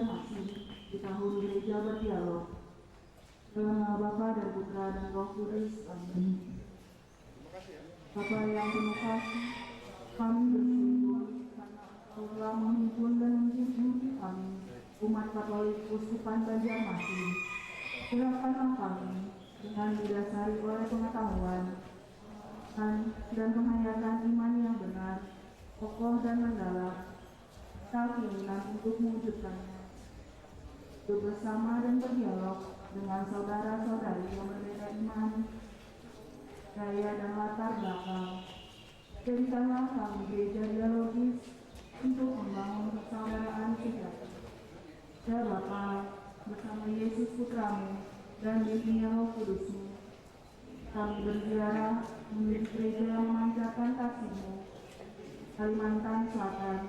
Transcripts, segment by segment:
Banjarmasin di tahun gereja berdialog. Dalam nama Bapa dan Putra dan Roh Kudus. Amin. Bapa yang penuh kasih, kami bersyukur karena Engkau telah menghimpun dan menjunjung kami, umat Katolik Uskupan Banjarmasin. Gerakanlah kami dengan didasari oleh pengetahuan dan penghayatan iman yang benar, kokoh dan mendalam, serta keinginan untuk mewujudkannya. Bersama dan berdialog dengan saudara-saudari yang berbeda iman, gaya dan latar belakang. Jadikanlah kami gereja dialogis untuk membangun persaudaraan sejahtera. Ya Bapa, bersama Yesus Putramu dan bimbingan Roh Kudus-Mu, kami berziarah menuju gereja yang memancarkan kasih-Mu, Kalimantan Selatan.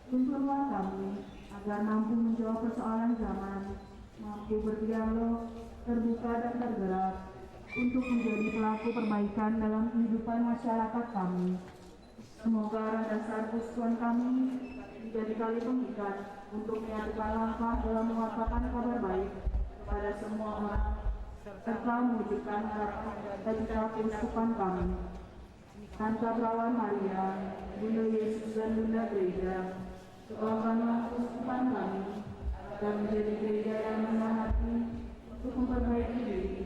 Tuntunlah kami agar mampu menjawab persoalan zaman, mampu berdialog, terbuka dan tergerak untuk menjadi pelaku perbaikan dalam kehidupan masyarakat kami. Semoga roh dasar persekutuan kami menjadi kali pengikat untuk menyatukan langkah dalam mengatakan kabar baik kepada semua orang serta mewujudkan harapan dan persekutuan kami. Santa Perawan Maria, Bunda Yesus dan Bunda Gereja, doakanlah persekutuan kami agar menjadi gereja yang rendah hati untuk memperbaiki diri,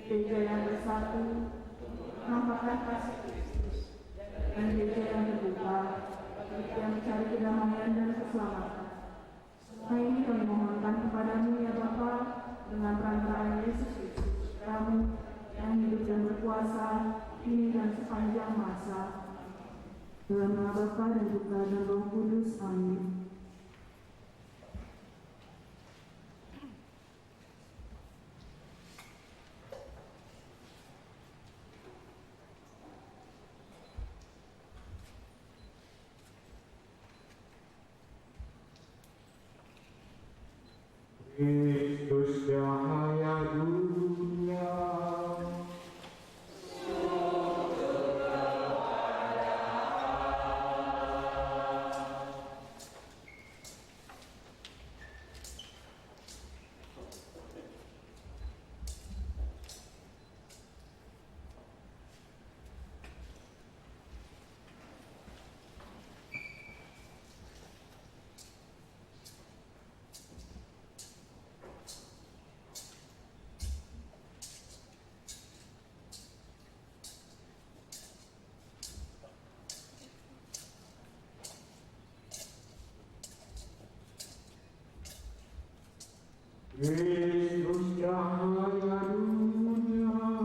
gereja yang bersatu, menampakkan kasih Kristus, dan gereja yang terbuka, yang mencari kedamaian dan keselamatan. Semua ini kami mohonkan kepadamu ya Bapa, dengan perantaraan Yesus Kristus, Kamu yang hidup dan berkuasa kini dan sepanjang masa. Dalam nama Bapa dan Putra dan Roh Kudus. Amin. Kristus cahaya dunia. Kristus cahaya dunia.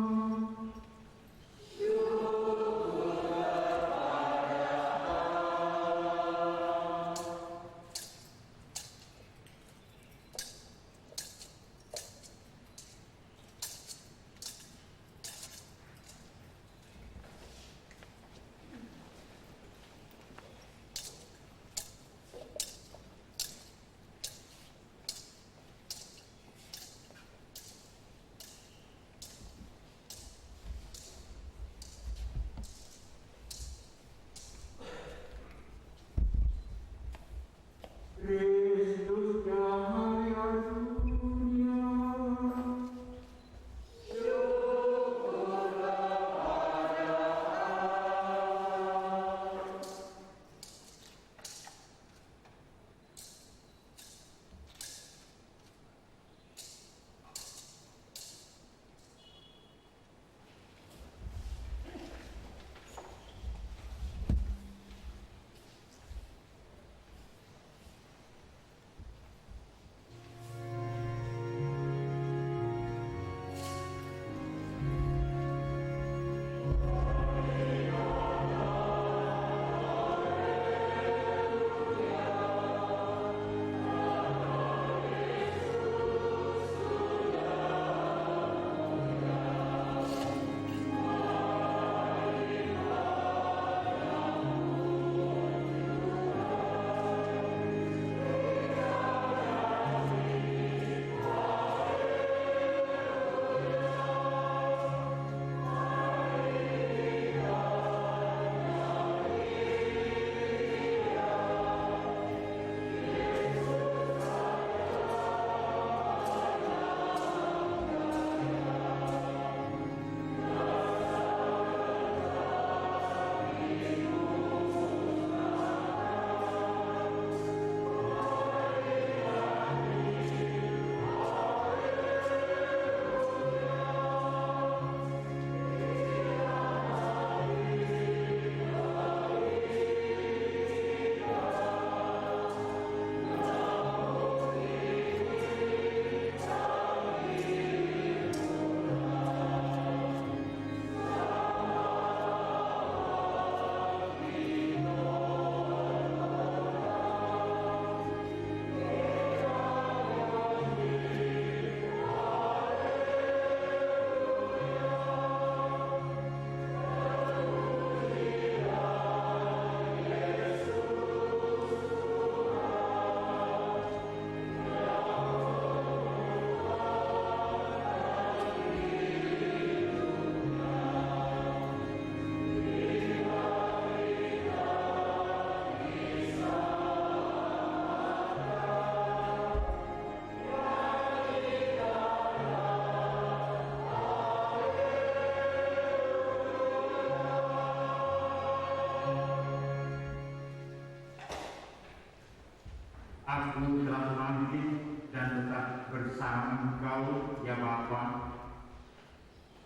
Aku telah bangkit dan tetap bersama Engkau, ya Bapa.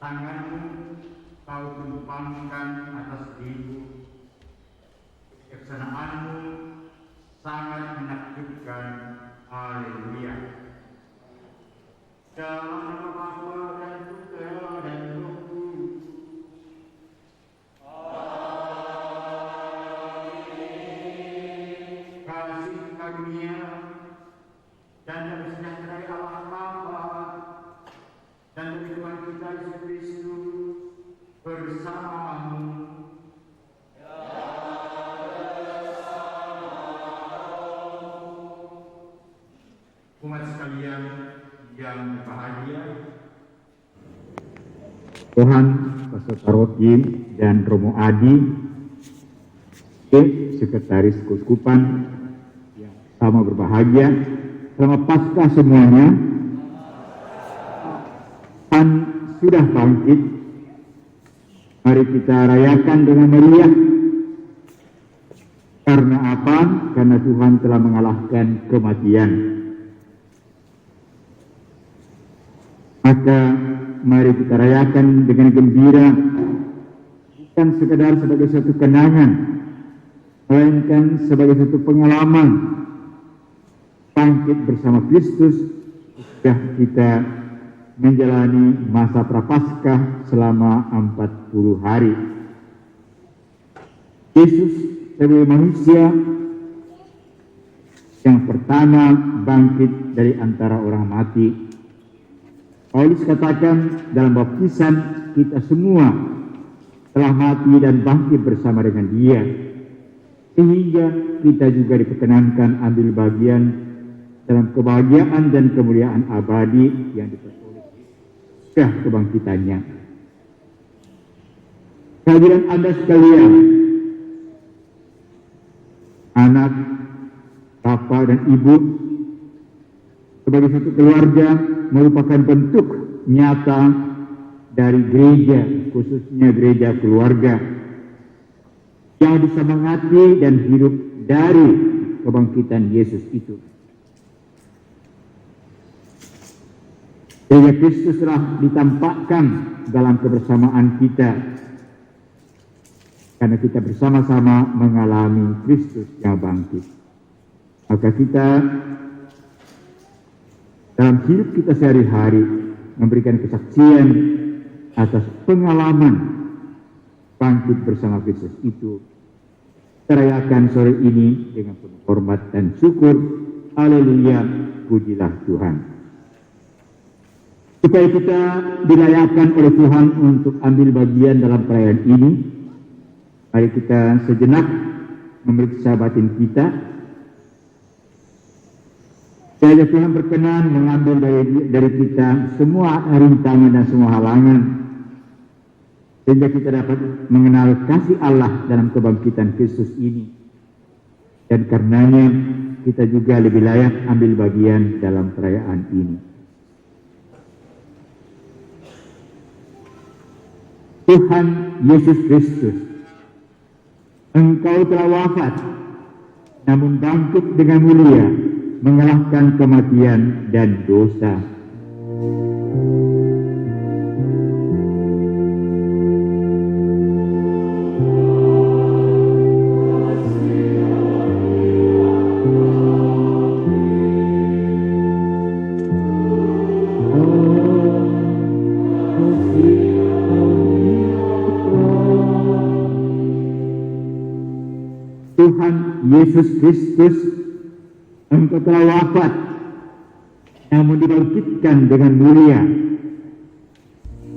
Tanganmu Kau tumpangkan atas diriku. Kebijaksanaanmu sangat menakjubkan. Haleluya. Dalam nama Bapa dan Putra dan Roh Kudus. Kasih karunia dan damai sejahtera dari Allah Bapa dan dari Tuhan kita Yesus Kristus bersamamu. Umat sekalian yang berbahagia, Tuhan Peserta Rokim dan Romo Adi, Sekretaris Keuskupan yang sama berbahagia, selamat Paskah semuanya. Tuhan sudah bangkit, mari kita rayakan dengan meriah. Karena apa? Karena Tuhan telah mengalahkan kematian. Maka mari kita rayakan dengan gembira, bukan sekedar sebagai satu kenangan, melainkan sebagai satu pengalaman bangkit bersama Kristus. Sudah kita menjalani masa prapaskah selama 40 hari. Yesus sebagai manusia yang pertama bangkit dari antara orang mati. Paulus katakan dalam baptisan kita semua telah mati dan bangkit bersama dengan Dia, sehingga kita juga diperkenankan ambil bagian dalam kebahagiaan dan kemuliaan abadi yang diperoleh setelah kebangkitannya. Kehadiran Anda sekalian, anak, bapak dan ibu, sebagai satu keluarga merupakan bentuk nyata dari gereja, khususnya gereja keluarga, yang disemangati dan hidup dari kebangkitan Yesus itu. Gereja Kristus telah ditampakkan dalam kebersamaan kita, karena kita bersama-sama mengalami Kristus yang bangkit. Maka kita dalam hidup kita sehari-hari memberikan kesaksian atas pengalaman bangkit bersama Kristus itu. Kita rayakan sore ini dengan penuh hormat dan syukur. Haleluya, pujilah Tuhan. Supaya kita dilayakan oleh Tuhan untuk ambil bagian dalam perayaan ini, mari kita sejenak memeriksa batin kita. Supaya Tuhan berkenan mengambil dari kita semua rintangan dan semua halangan, sehingga kita dapat mengenal kasih Allah dalam kebangkitan Kristus ini. Dan karenanya kita juga lebih layak ambil bagian dalam perayaan ini. Tuhan Yesus Kristus, Engkau telah wafat, namun bangkit dengan mulia, mengalahkan kematian dan dosa. Tuhan Yesus Kristus, Engkau telah wafat, namun dibangkitkan dengan mulia,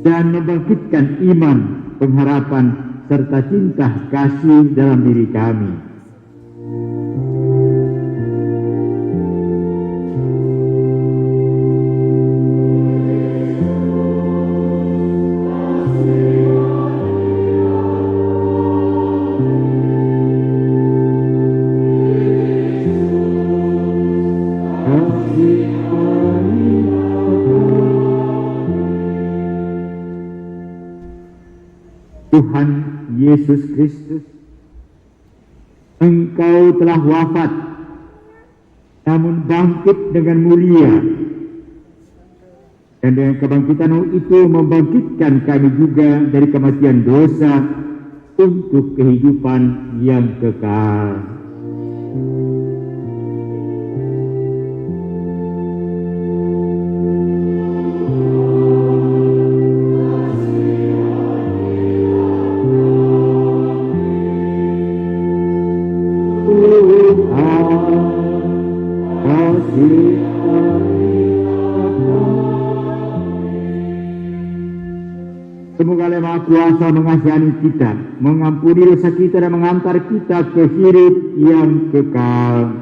dan membangkitkan iman, pengharapan, serta cinta kasih dalam diri kami. Tuhan Yesus Kristus, Engkau telah wafat, namun bangkit dengan mulia. Dan dengan kebangkitan itu membangkitkan kami juga dari kematian dosa untuk kehidupan yang kekal. Semoga Allah Maha Kuasa mengasihani kita, mengampuni dosa kita dan mengantar kita ke hidup yang kekal.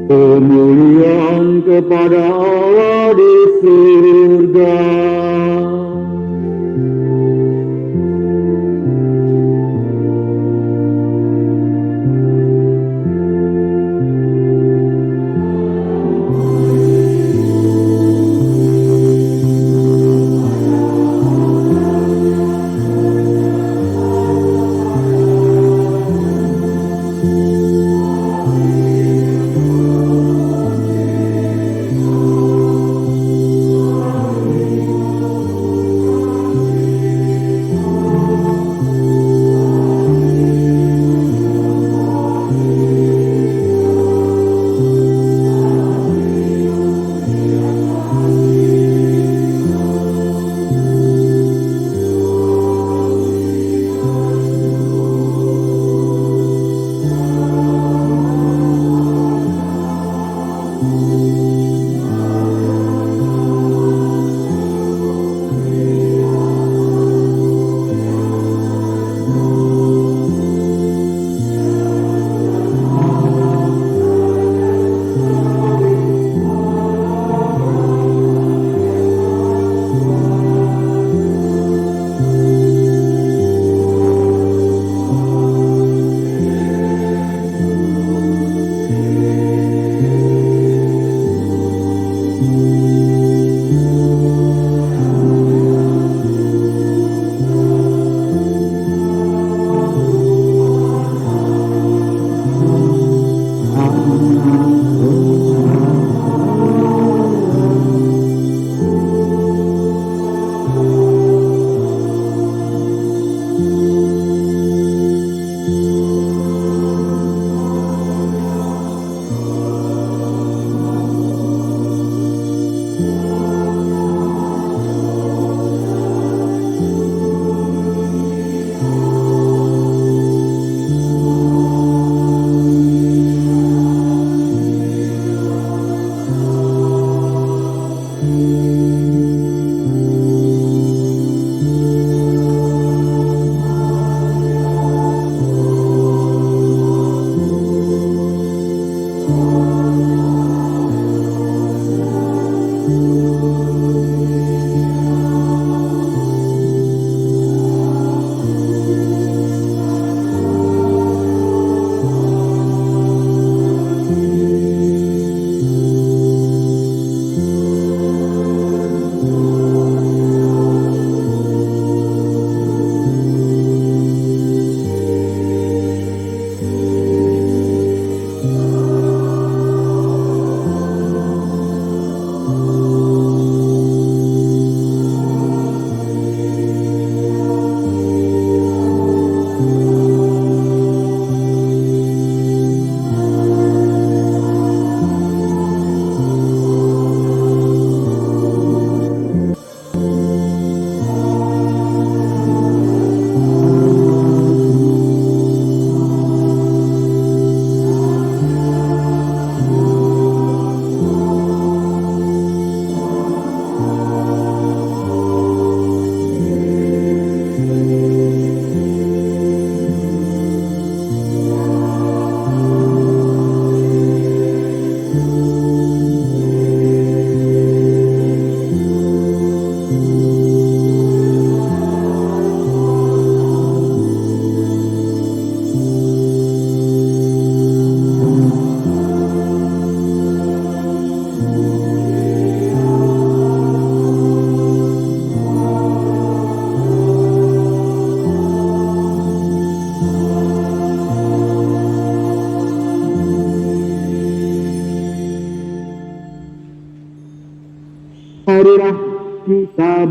Kemuliaan kepada Allah di surga.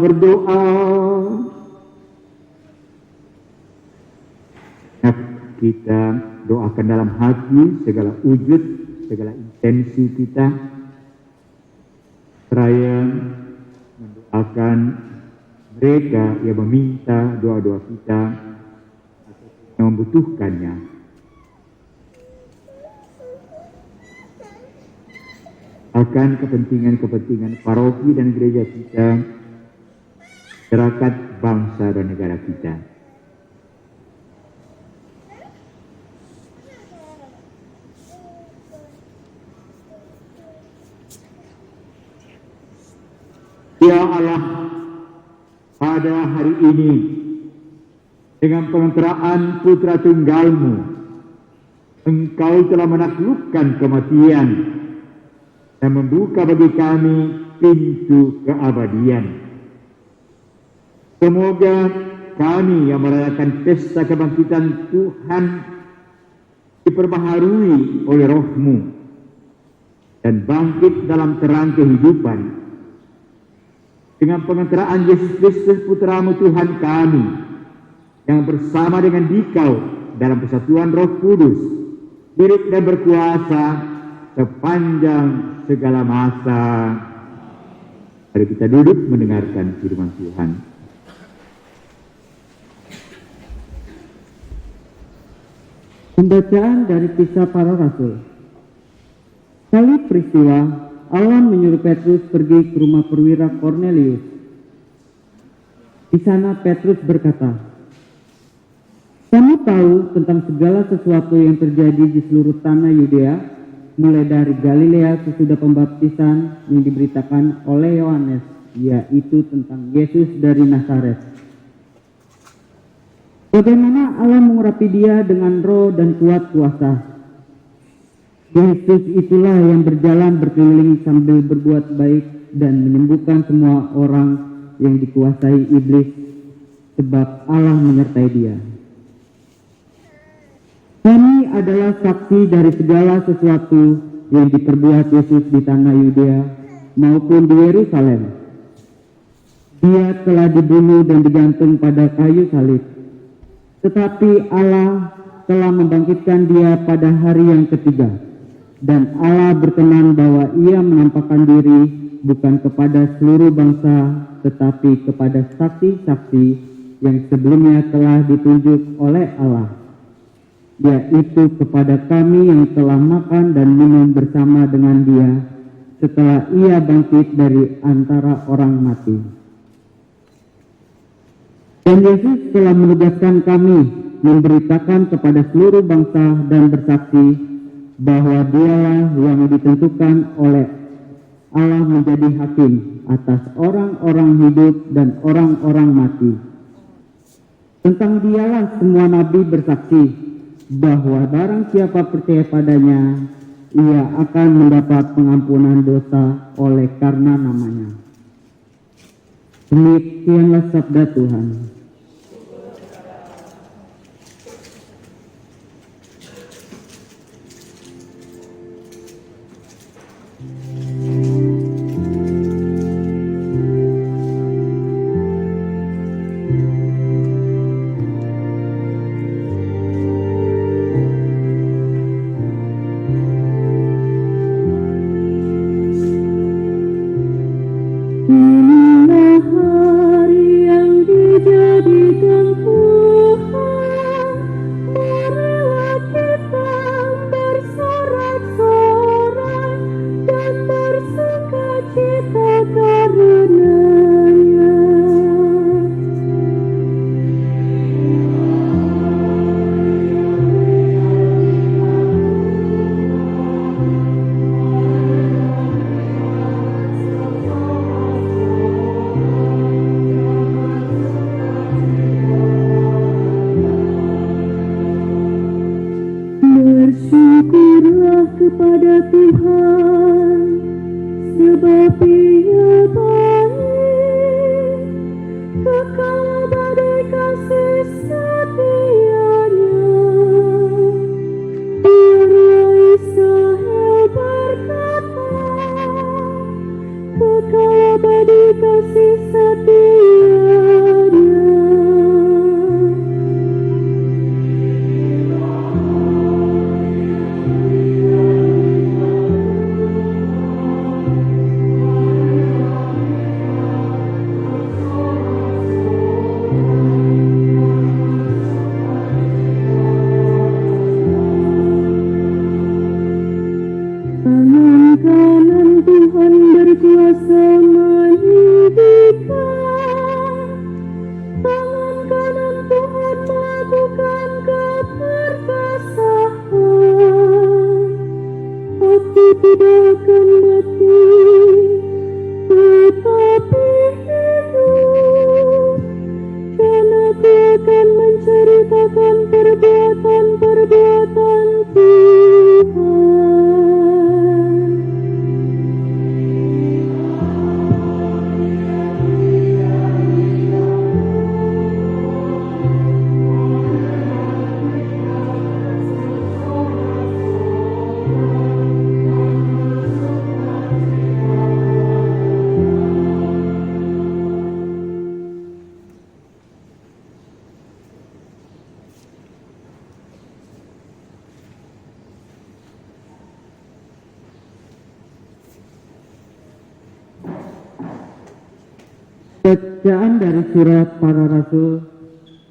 berdoa. Kita doakan dalam hati segala wujud, segala intensi kita, seraya mendoakan mereka yang meminta doa-doa kita yang membutuhkannya. Akan kepentingan-kepentingan paroki dan gereja kita, masyarakat, bangsa dan negara kita. Ya Allah, pada hari ini dengan pengantaraan Putra Tunggal-Mu, Engkau telah menaklukkan kematian dan membuka bagi kami pintu keabadian. Semoga kami yang merayakan pesta kebangkitan Tuhan diperbaharui oleh Roh-Mu dan bangkit dalam terang kehidupan. Dengan pengantaraan Yesus Kristus Putra-Mu Tuhan kami, yang bersama dengan Dikau dalam persatuan Roh Kudus, hidup dan berkuasa sepanjang segala masa. Mari kita duduk mendengarkan firman Tuhan. Pembacaan dari Kisah Para Rasul. Kali peristiwa, Allah menyuruh Petrus pergi ke rumah perwira Kornelius. Di sana Petrus berkata, "Kamu tahu tentang segala sesuatu yang terjadi di seluruh tanah Yudea, mulai dari Galilea sesudah pembaptisan yang diberitakan oleh Yohanes, yaitu tentang Yesus dari Nazaret. Bagaimana Allah mengurapi dia dengan roh dan kuat kuasa. Yesus itulah yang berjalan berkeliling sambil berbuat baik dan menyembuhkan semua orang yang dikuasai iblis, sebab Allah menyertai dia. Kami adalah saksi dari segala sesuatu yang diperbuat Yesus di tanah Yudea maupun di Yerusalem. Dia telah dibunuh dan digantung pada kayu salib, tetapi Allah telah membangkitkan dia pada hari yang ketiga. Dan Allah berkenan bahwa ia menampakkan diri bukan kepada seluruh bangsa, tetapi kepada saksi-saksi yang sebelumnya telah ditunjuk oleh Allah, yaitu kepada kami yang telah makan dan minum bersama dengan dia setelah ia bangkit dari antara orang mati. Dan Yesus telah menugaskan kami memberitakan kepada seluruh bangsa dan bersaksi bahwa dialah yang ditentukan oleh Allah menjadi hakim atas orang-orang hidup dan orang-orang mati. Tentang dialah semua nabi bersaksi bahwa barang siapa percaya padanya, ia akan mendapat pengampunan dosa oleh karena namanya. Demikianlah sabda Tuhan. kepada Tuhan, sebab Ia baik, kekal badai kasih setia-Nya. Biarlah Israel berkata, kekal badai kasih setia. aku akan menceritakan perbuatan-perbuatan Tuhan.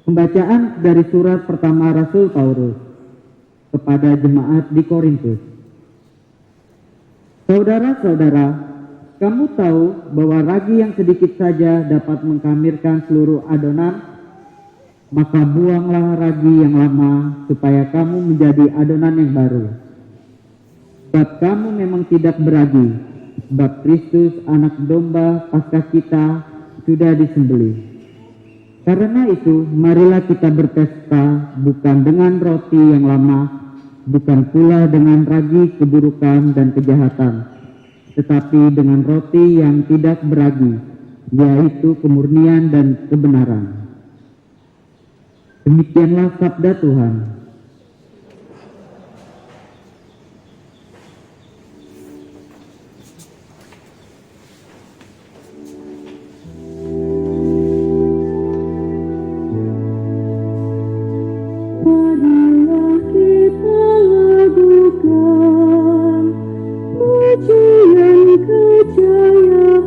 Pembacaan dari surat pertama Rasul Paulus kepada jemaat di Korintus. Saudara-saudara, kamu tahu bahwa ragi yang sedikit saja dapat mengkhamirkan seluruh adonan, maka buanglah ragi yang lama supaya kamu menjadi adonan yang baru. Sebab kamu memang tidak beragi, sebab Kristus anak domba Paskah kita sudah disembelih. Karena itu, marilah kita berpesta bukan dengan roti yang lama, bukan pula dengan ragi keburukan dan kejahatan, tetapi dengan roti yang tidak beragi, yaitu kemurnian dan kebenaran. Demikianlah sabda Tuhan. Marilah kita lakukan pujian kejayaan.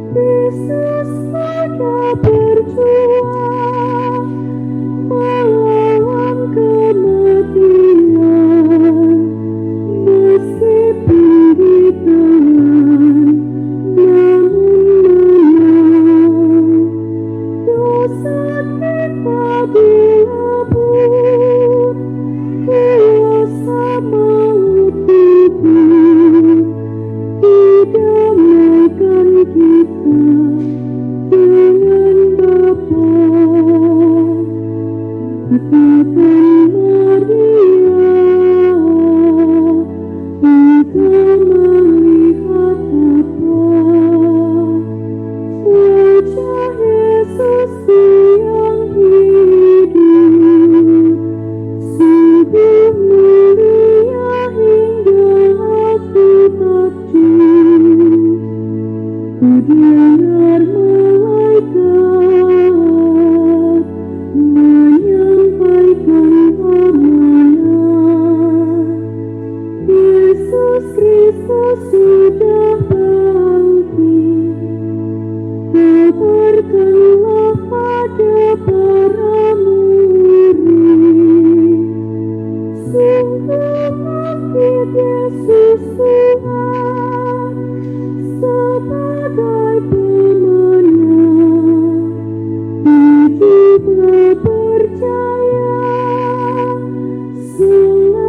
Yesus sudah berjuang melawan kematian, meskipun ditelan namun menang. Dosa kita dilebur, kuasa maut tubuh, didamaikan kita dengan Bapa. Katakan Maria, engkau melihat apa? Wajah Yesus yang hidup, sungguh mulia hingga aku takjub. Ku dengar malaikat menyampaikan amanat. Yesus Kristus sudah bangkit. Kabarkanlah pada para murid, sungguh bangkit Yesus Tuhan sebagai pemenang. Hiduplah percaya selamanya.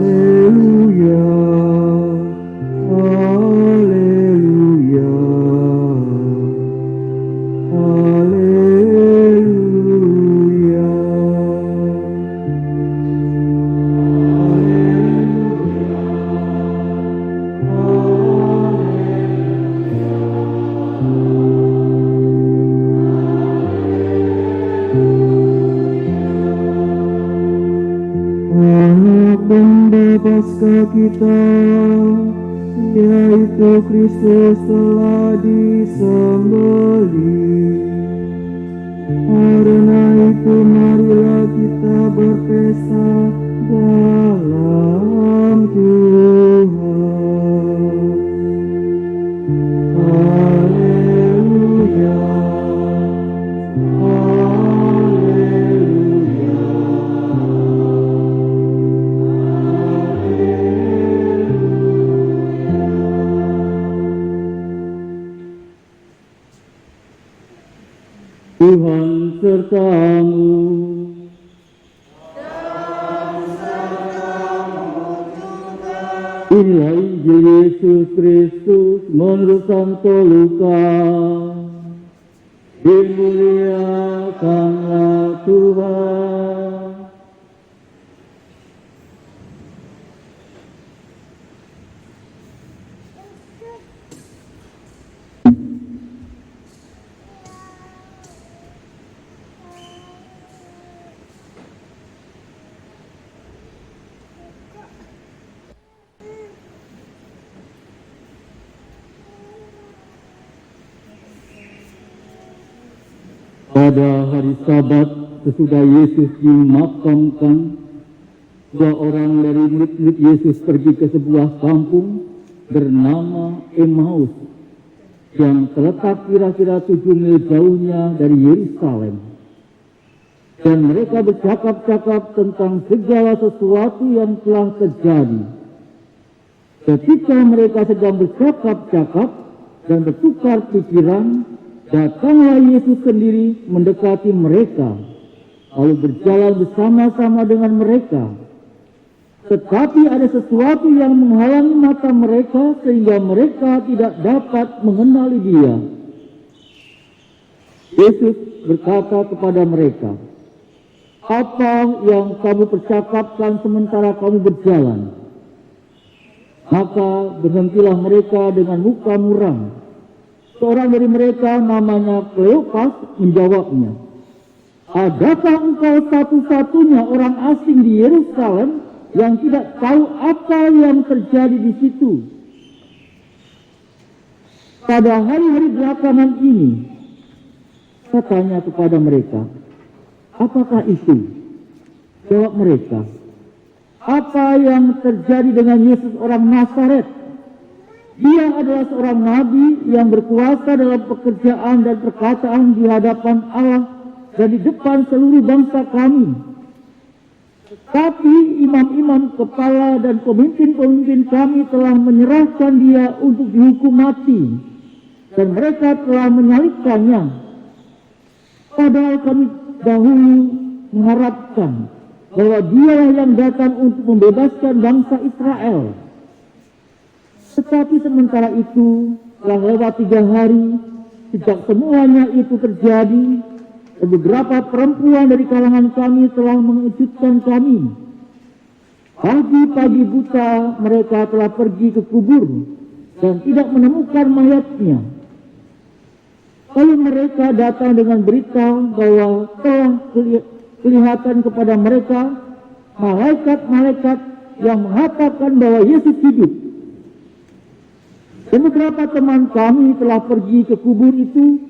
Haleluya, haleluya, haleluya. Anak domba Paskah kita, yaitu Kristus telah disembelih. Karena itu marilah kita berpesta dalam Tuhan. Haleluya, haleluya. Inilah Injil Yesus Kristus menurut Santo Lukas. Dimuliakanlah Tuhan. Pada hari Sabat sesudah Yesus dimakamkan, dua orang dari murid-murid Yesus pergi ke sebuah kampung bernama Emmaus yang terletak kira-kira 7 mil jauhnya dari Yerusalem. Dan mereka bercakap-cakap tentang segala sesuatu yang telah terjadi. Ketika mereka sedang bercakap-cakap dan bertukar pikiran, datanglah Yesus sendiri mendekati mereka, lalu berjalan bersama-sama dengan mereka. Tetapi ada sesuatu yang menghalangi mata mereka sehingga mereka tidak dapat mengenali Dia. Yesus berkata kepada mereka, "Apa yang kamu percakapkan sementara kamu berjalan?" Maka berhentilah mereka dengan muka muram. Seorang dari mereka namanya Kleopas menjawabnya, "Adakah engkau satu-satunya orang asing di Yerusalem yang tidak tahu apa yang terjadi di situ? Pada hari-hari belakangan ini," katanya kepada mereka, "apakah itu?" Jawab mereka, "Apa yang terjadi dengan Yesus orang Nazaret? Dia adalah seorang nabi yang berkuasa dalam pekerjaan dan perkataan di hadapan Allah dan di depan seluruh bangsa kami. Tetapi imam-imam kepala dan pemimpin-pemimpin kami telah menyerahkan dia untuk dihukum mati, dan mereka telah menyalibkannya. Padahal kami dahulu mengharapkan bahwa dialah yang datang untuk membebaskan bangsa Israel. Tetapi sementara itu telah lewat 3 hari sejak semuanya itu terjadi, dan beberapa perempuan dari kalangan kami telah mengejutkan kami. Pagi-pagi buta mereka telah pergi ke kubur dan tidak menemukan mayatnya. Lalu mereka datang dengan berita bahwa telah kelihatan kepada mereka malaikat-malaikat yang mengatakan bahwa Yesus hidup. Dan beberapa teman kami telah pergi ke kubur itu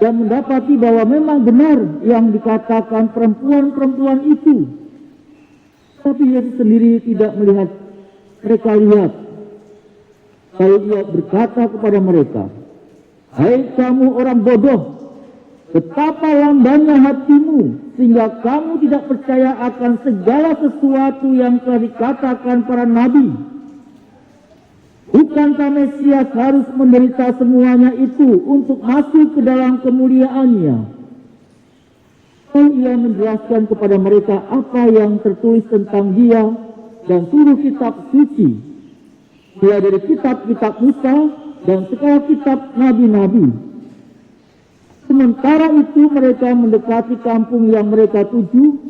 dan mendapati bahwa memang benar yang dikatakan perempuan-perempuan itu. Tapi Yesus sendiri tidak melihat mereka lihat. Lalu Ia berkata kepada mereka, "Hai kamu orang bodoh, betapa lambannya hatimu sehingga kamu tidak percaya akan segala sesuatu yang telah dikatakan para nabi. Bukankah Mesias harus menderita semuanya itu untuk masuk ke dalam kemuliaannya?" Lalu Ia menjelaskan kepada mereka apa yang tertulis tentang Dia dan seluruh kitab suci, mulai dari kitab-kitab Musa dan segala kitab nabi-nabi. Sementara itu mereka mendekati kampung yang mereka tuju.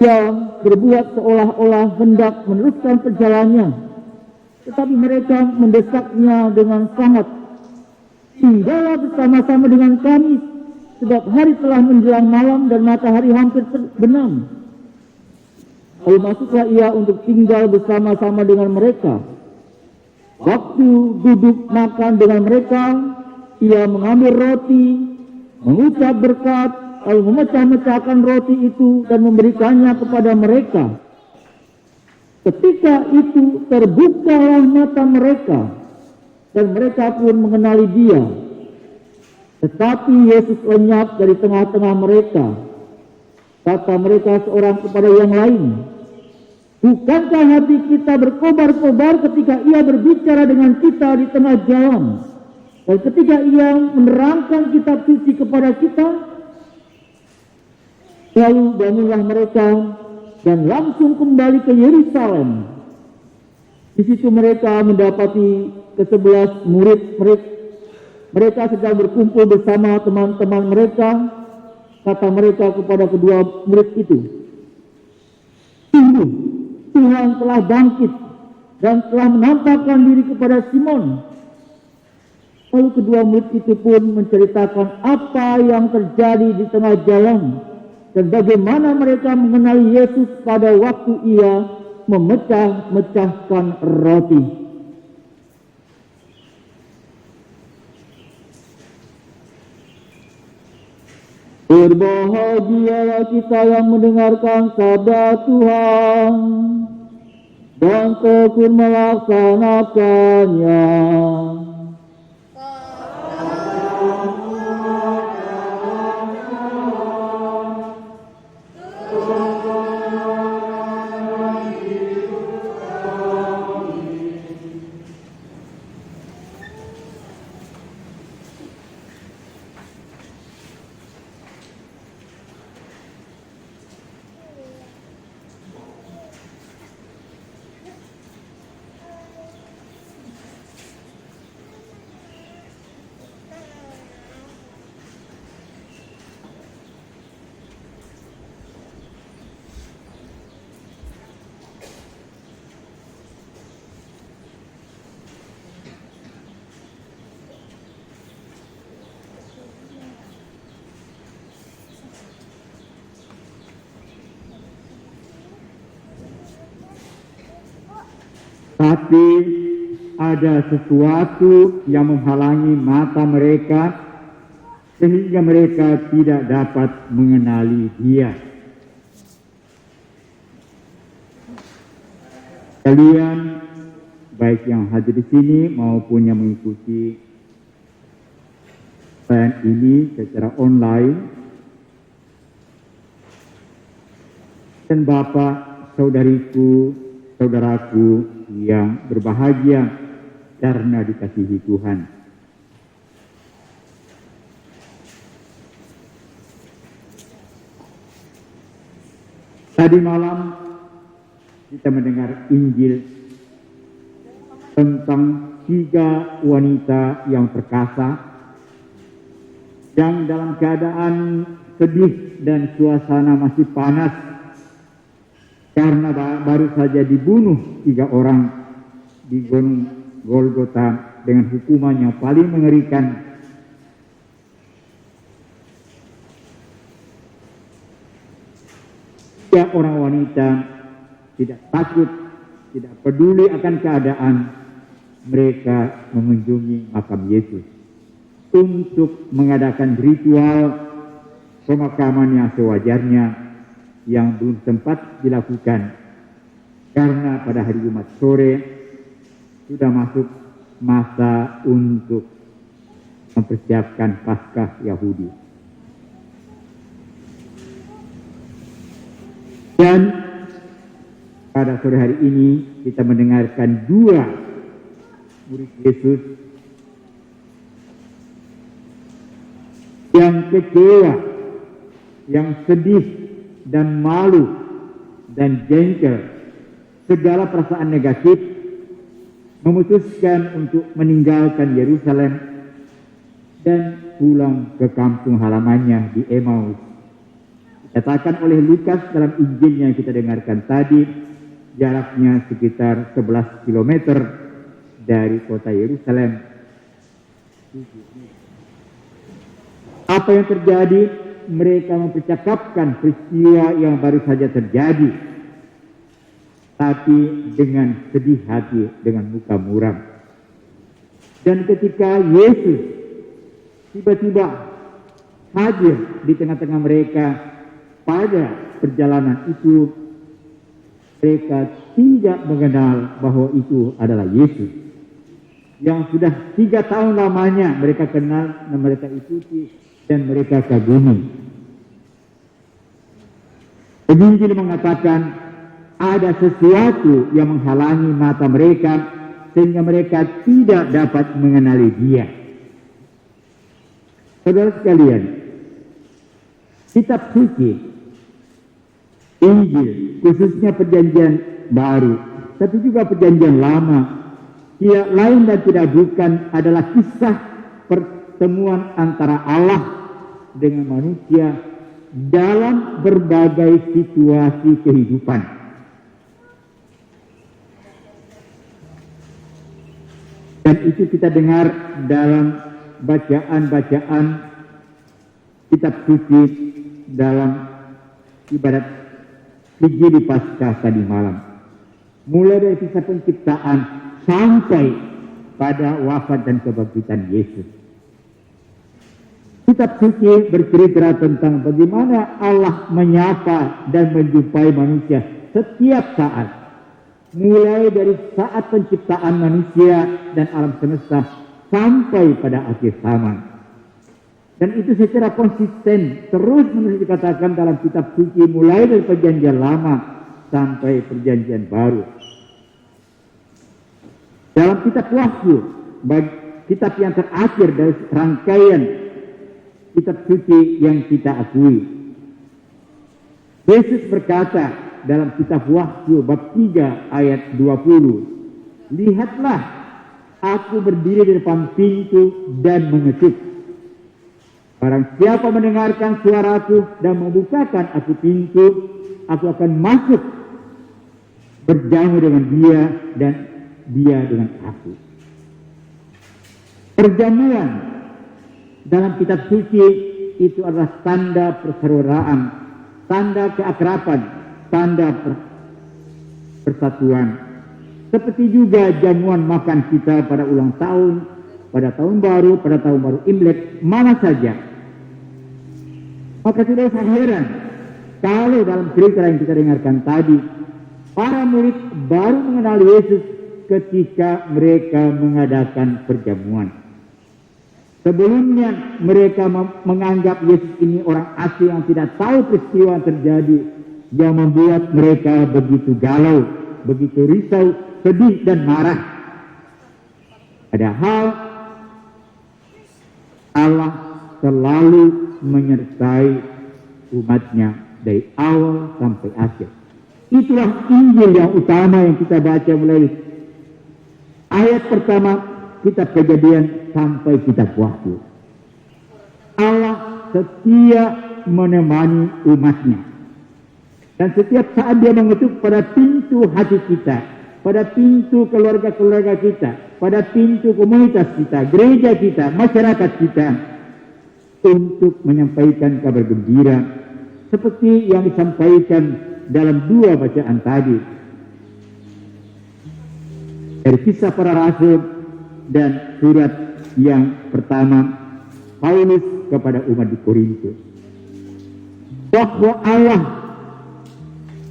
Ia berbuat seolah-olah hendak meneruskan perjalanannya, tetapi mereka mendesaknya dengan sangat. "Tinggallah bersama-sama dengan kami, sebab hari telah menjelang malam dan matahari hampir terbenam." Lalu masuklah Ia untuk tinggal bersama-sama dengan mereka. Waktu duduk makan dengan mereka, Ia mengambil roti, mengucap berkat, lalu memecah-mecahkan roti itu dan memberikannya kepada mereka. Ketika itu terbukalah mata mereka, dan mereka pun mengenali Dia. Tetapi Yesus lenyap dari tengah-tengah mereka. Kata mereka seorang kepada yang lain, "Bukankah hati kita berkobar-kobar ketika Ia berbicara dengan kita di tengah jalan, dan ketika Ia menerangkan kitab suci kepada kita?" Lalu bangunlah mereka dan langsung kembali ke Yerusalem. Di situ mereka mendapati ke-11 murid mereka sedang berkumpul bersama teman-teman mereka. Kata mereka kepada kedua murid itu, "Sungguh, Tuhan telah bangkit dan telah menampakkan diri kepada Simon." Lalu kedua murid itu pun menceritakan apa yang terjadi di tengah jalan dan bagaimana mereka mengenali Yesus pada waktu ia memecah-mecahkan roti. Berbahagialah kita yang mendengarkan sabda Tuhan dan tekun melaksanakannya. Tapi ada sesuatu yang menghalangi mata mereka sehingga mereka tidak dapat mengenali Dia. Kalian baik yang hadir di sini maupun yang mengikuti perayaan ini secara online, dan Bapak, saudariku, saudaraku yang berbahagia karena dikasihi Tuhan. Tadi malam kita mendengar Injil tentang 3 wanita yang perkasa yang dalam keadaan sedih dan suasana masih panas karena baru saja dibunuh 3 orang di Gunung Golgota dengan hukuman yang paling mengerikan. Tiga orang wanita tidak takut, tidak peduli akan keadaan, mereka mengunjungi makam Yesus untuk mengadakan ritual pemakaman yang sewajarnya yang belum sempat dilakukan karena pada hari Jumat sore sudah masuk masa untuk mempersiapkan Paskah Yahudi. Dan pada sore hari ini kita mendengarkan 2 murid Yesus yang kecewa, yang sedih dan malu dan jengkel, segala perasaan negatif, memutuskan untuk meninggalkan Yerusalem dan pulang ke kampung halamannya di Emmaus. Dikatakan oleh Lukas dalam Injilnya yang kita dengarkan tadi, jaraknya sekitar 11 km dari kota Yerusalem. Apa yang terjadi? Mereka mempercakapkan peristiwa yang baru saja terjadi, tapi dengan sedih hati, dengan muka muram. Dan ketika Yesus tiba-tiba hadir di tengah-tengah mereka pada perjalanan itu, mereka tidak mengenal bahwa itu adalah Yesus yang sudah 3 tahun lamanya mereka kenal dan mereka ikuti dan mereka kagumi. Injil mengatakan ada sesuatu yang menghalangi mata mereka sehingga mereka tidak dapat mengenali Dia. Saudara sekalian, kitab suci, Injil, khususnya Perjanjian Baru, tapi juga perjanjian lama. Tidak lain dan tidak bukan adalah kisah pertemuan antara Allah dengan manusia dalam berbagai situasi kehidupan. Dan itu kita dengar dalam bacaan-bacaan kitab suci dalam ibadat Vigili Paskah tadi malam. Mulai dari kisah penciptaan sampai pada wafat dan kebangkitan Yesus. Kitab suci bercerita tentang bagaimana Allah menyapa dan menjumpai manusia setiap saat. Mulai dari saat penciptaan manusia dan alam semesta sampai pada akhir zaman. Dan itu secara konsisten terus menerus dikatakan dalam kitab suci mulai dari perjanjian lama sampai perjanjian baru. Dalam kitab Wahyu, kitab yang terakhir dari rangkaian kitab suci yang kita akui, Yesus berkata dalam kitab Wahyu bab 3 ayat 20, "Lihatlah, aku berdiri di depan pintu dan mengetuk. Barang siapa mendengarkan suaraku dan membukakan aku pintu, aku akan masuk berjamu dengan dia dan dia dengan aku." Perjamuan dalam kitab suci itu adalah tanda persaudaraan, tanda keakraban, tanda persatuan. Seperti juga jamuan makan kita pada ulang tahun, pada tahun baru, pada tahun baru Imlek, mana saja. Maka tidak usah heran kalau dalam cerita yang kita dengarkan tadi, para murid baru mengenal Yesus ketika mereka mengadakan perjamuan. Sebelumnya mereka menganggap Yesus ini orang asing yang tidak tahu peristiwa yang terjadi, yang membuat mereka begitu galau, begitu risau, sedih dan marah. Padahal Allah selalu menyertai umatnya dari awal sampai akhir. Itulah Injil yang utama yang kita baca mulai ayat pertama kitab Kejadian sampai kitab Wahyu. Allah setia menemani umatnya. Dan setiap saat dia mengetuk pada pintu hati kita, pada pintu keluarga-keluarga kita, pada pintu komunitas kita, gereja kita, masyarakat kita, untuk menyampaikan kabar gembira seperti yang disampaikan dalam dua bacaan tadi dari Kisah Para Rasul dan surat yang pertama Paulus kepada umat di Korintus, bahwa Allah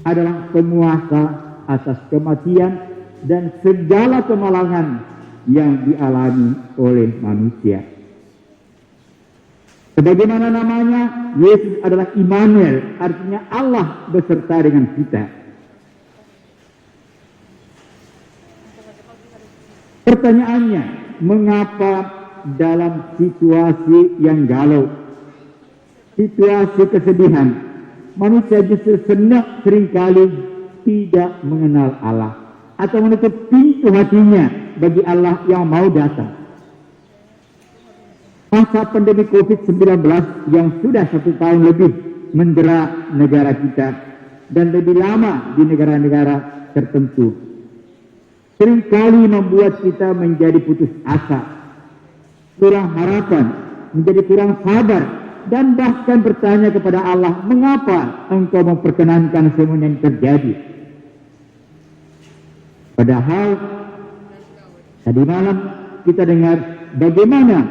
adalah penguasa atas kematian dan segala kemalangan yang dialami oleh manusia. Sebagaimana namanya, Yesus adalah Immanuel, artinya Allah beserta dengan kita. Pertanyaannya, mengapa dalam situasi yang galau, situasi kesedihan, manusia justru seringkali tidak mengenal Allah atau menutup pintu hatinya bagi Allah yang mau datang? Masa pandemi COVID-19 yang sudah 1 tahun lebih mendera negara kita dan lebih lama di negara-negara tertentu seringkali membuat kita menjadi putus asa, kurang harapan, menjadi kurang sabar, dan bahkan bertanya kepada Allah, mengapa engkau memperkenankan semuanya yang terjadi? Padahal tadi malam kita dengar bagaimana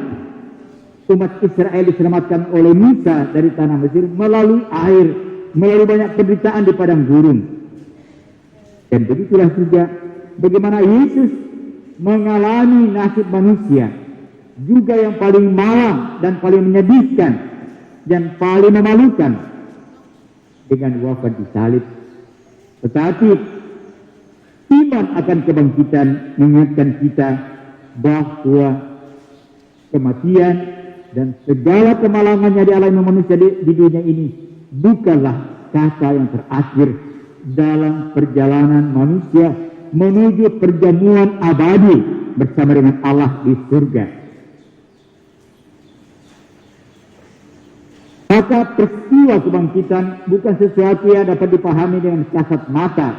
umat Israel diselamatkan oleh Musa dari tanah Mesir melalui air, melalui banyak penderitaan di padang gurun. Dan begitulah juga bagaimana Yesus mengalami nasib manusia, juga yang paling malang dan paling menyedihkan dan paling memalukan dengan wafat di salib. Tetapi iman akan kebangkitan mengingatkan kita bahwa kematian dan segala kemalangannya dialami manusia di dunia ini bukanlah kata yang terakhir dalam perjalanan manusia menuju perjamuan abadi bersama dengan Allah di surga. Maka peristiwa kebangkitan bukan sesuatu yang dapat dipahami dengan kasat mata,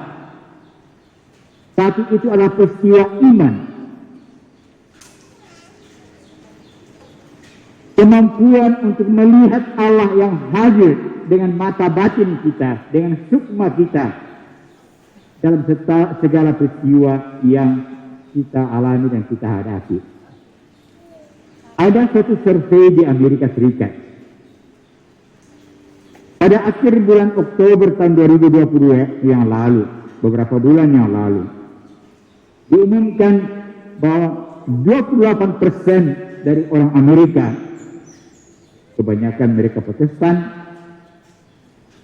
tapi itu adalah peristiwa iman. Kemampuan untuk melihat Allah yang hadir dengan mata batin kita, dengan sukma kita dalam segala peristiwa yang kita alami dan kita hadapi. Ada satu survei di Amerika Serikat. Pada akhir bulan Oktober tahun 2022 yang lalu, beberapa bulan yang lalu, diumumkan bahwa 28% dari orang Amerika, kebanyakan mereka Protestan,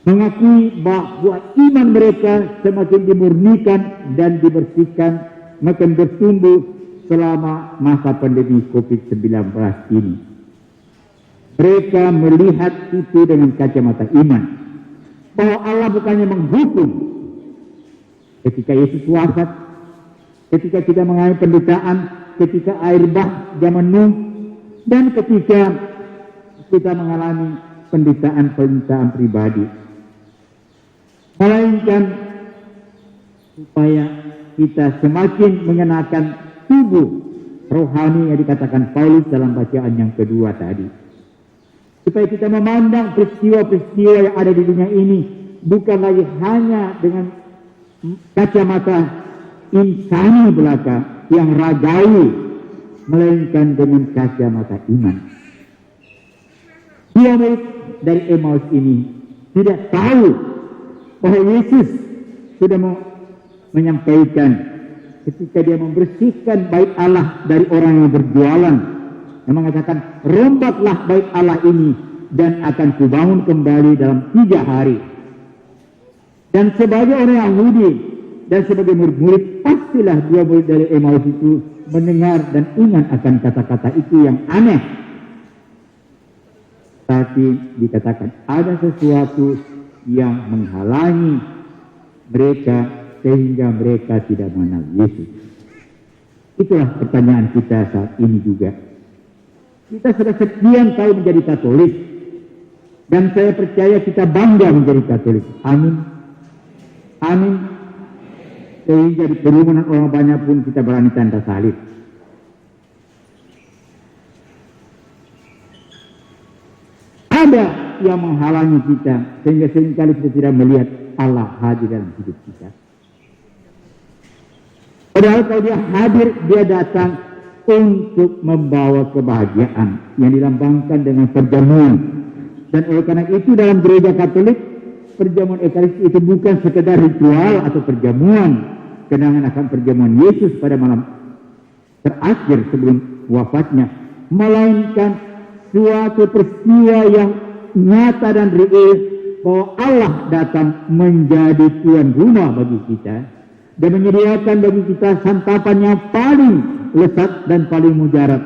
mengakui bahwa iman mereka semakin dimurnikan dan dibersihkan, makin bertumbuh selama masa pandemi COVID-19 ini. Mereka melihat itu dengan kacamata iman, bahwa Allah bukannya menghukum. Ketika Yesus wafat, ketika kita mengalami penderitaan, ketika air bah zaman Nuh, dan ketika kita mengalami penderitaan pribadi, melainkan supaya kita semakin mengenakan tubuh rohani yang dikatakan Paulus dalam bacaan yang kedua tadi. Supaya kita memandang peristiwa-peristiwa yang ada di dunia ini bukan lagi hanya dengan kacamata insani belaka yang ragawi, melainkan dengan kacamata iman. Dia dari Emmaus ini tidak tahu bahwa Yesus sudah menyampaikan ketika dia membersihkan bait Allah dari orang yang berjualan, yang mengatakan, rombaklah bait Allah ini dan akan kubangun kembali dalam 3 hari. Dan sebagai orang Yahudi dan sebagai murid-murid, pastilah dua murid dari Emmaus itu mendengar dan ingat akan kata-kata itu yang aneh. Tapi dikatakan ada sesuatu yang menghalangi mereka sehingga mereka tidak mengenal Yesus. Itulah pertanyaan kita saat ini juga. Kita sudah sekian tahun menjadi Katolik, dan saya percaya kita bangga menjadi Katolik. Amin. Amin. Sehingga di kerumunan orang banyak pun kita berani tanda salib. Ada yang menghalangi kita sehingga seringkali kita tidak melihat Allah hadir dalam hidup kita. Padahal kalau dia hadir, dia datang untuk membawa kebahagiaan yang dilambangkan dengan perjamuan. Dan oleh karena itu dalam gereja Katolik, perjamuan Ekaristi itu bukan sekedar ritual atau perjamuan kenangan akan perjamuan Yesus pada malam terakhir sebelum wafatnya, melainkan suatu peristiwa yang nyata dan real bahwa Allah datang menjadi tuan rumah bagi kita dan menyediakan bagi kita santapan yang paling lezat dan paling mujarab.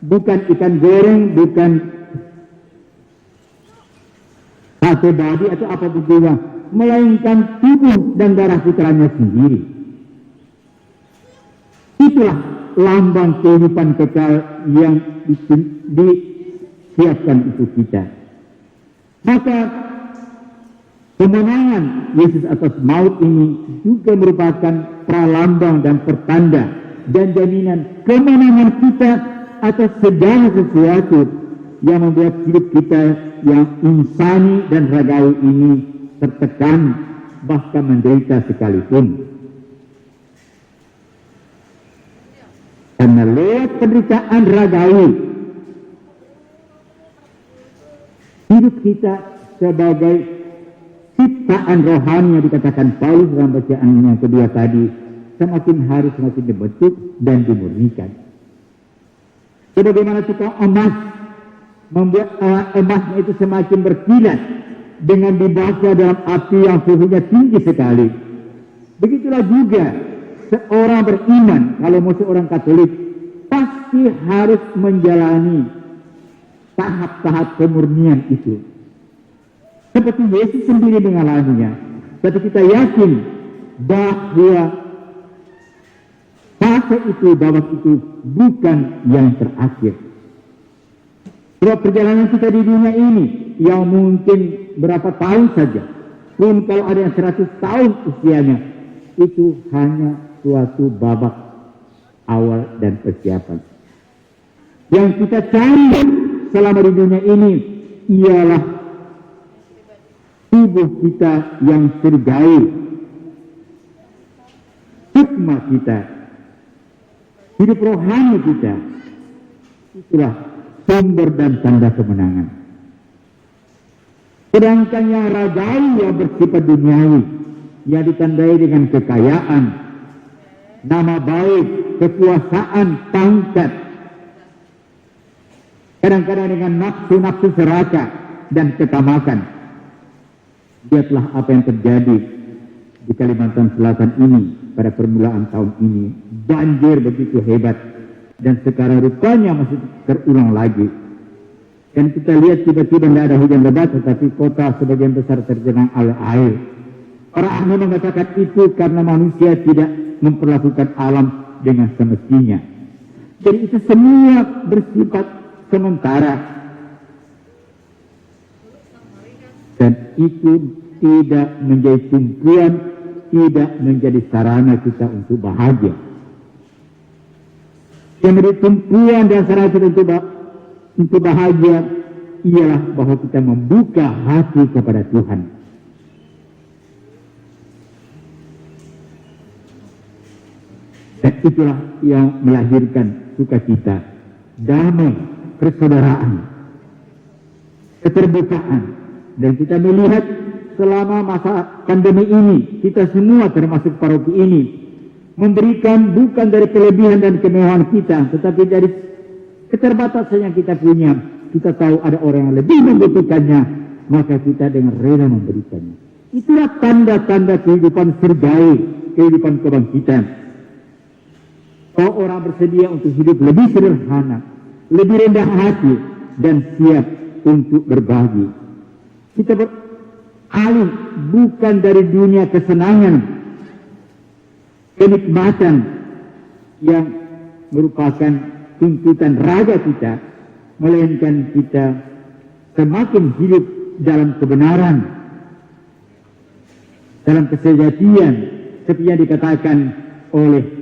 Bukan ikan goreng, bukan sate babi atau apa juga, melainkan tubuh dan darah putranya sendiri. Itulah lambang kehidupan kekal yang disiapkan untuk kita. Maka kemenangan Yesus atas maut ini juga merupakan pralambang dan pertanda dan jaminan kemenangan kita atas segala sesuatu yang membuat hidup kita yang insani dan ragawi ini tertekan, bahkan menderita sekalipun. Karena lewat penderitaan ragawi, hidup kita sebagai ciptaan rohani yang dikatakan Paulus dalam bacaan yang kedua tadi, semakin hari semakin dibentuk dan dimurnikan. Sebagaimana tukang emas membuat emasnya itu semakin berkilat dengan dibaca dalam api yang suhunya tinggi sekali. Begitulah juga seorang beriman, kalau mau seorang Katolik, pasti harus menjalani tahap-tahap kemurnian itu. Seperti Yesus sendiri mengalaminya. Tapi kita yakin bahwa fase itu, babak itu bukan yang terakhir. Sebab perjalanan kita di dunia ini yang mungkin berapa tahun saja, pun kalau ada yang 100 tahun usianya, itu hanya suatu babak awal dan persiapan. Yang kita cari selama di dunia ini ialah tubuh kita yang surgawi, hikmah kita, hidup rohani kita. Itulah sumber dan tanda kemenangan. Sedangkan yang ragawi, yang bersifat duniawi, yang ditandai dengan kekayaan, nama baik, kekuasaan, pangkat, kadang-kadang dengan nafsu-nafsu serakah dan ketamakan. Lihatlah apa yang terjadi di Kalimantan Selatan ini pada permulaan tahun ini. Banjir begitu hebat, dan sekarang rupanya masih terulang lagi. Dan kita lihat tiba-tiba tidak ada hujan lebat, tetapi kota sebagian besar tergenang oleh air. Para ahli mengatakan itu karena manusia tidak memperlakukan alam dengan semestinya. Jadi itu semua bersifat sementara. Dan itu tidak menjadi tumpuan, tidak menjadi sarana kita untuk bahagia. Yang menjadi tumpuan dan sarana kita untuk bahagia ialah bahwa kita membuka hati kepada Tuhan. Dan itulah yang melahirkan sukacita, damai, persaudaraan, keterbukaan. Dan kita melihat selama masa pandemi ini, kita semua termasuk paroki ini memberikan bukan dari kelebihan dan kemewahan kita, tetapi dari keterbatasan yang kita punya. Kita tahu ada orang yang lebih membutuhkannya, maka kita dengan rela memberikannya. Itulah tanda-tanda kehidupan surgawi, kehidupan kebangkitan. Kalau orang bersedia untuk hidup lebih sederhana, lebih rendah hati, dan siap untuk berbagi. Kita beralih bukan dari dunia kesenangan, kenikmatan yang merupakan tuntutan raga kita, melainkan kita semakin hidup dalam kebenaran, dalam kesejatian, seperti yang dikatakan oleh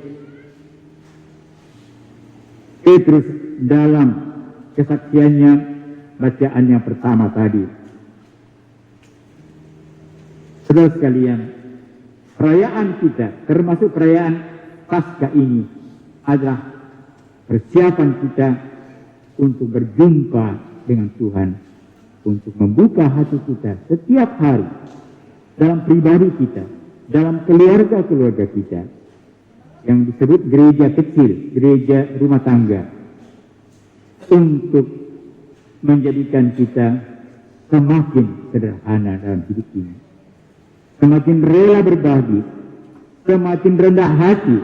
Petrus dalam kesaksiannya, bacaan yang pertama tadi. Saudara sekalian, perayaan kita, termasuk perayaan Paskah ini, adalah persiapan kita untuk berjumpa dengan Tuhan, untuk membuka hati kita setiap hari, dalam pribadi kita, dalam keluarga-keluarga kita, yang disebut gereja kecil, gereja rumah tangga, untuk menjadikan kita semakin sederhana dalam hidup ini, semakin rela berbagi, semakin rendah hati,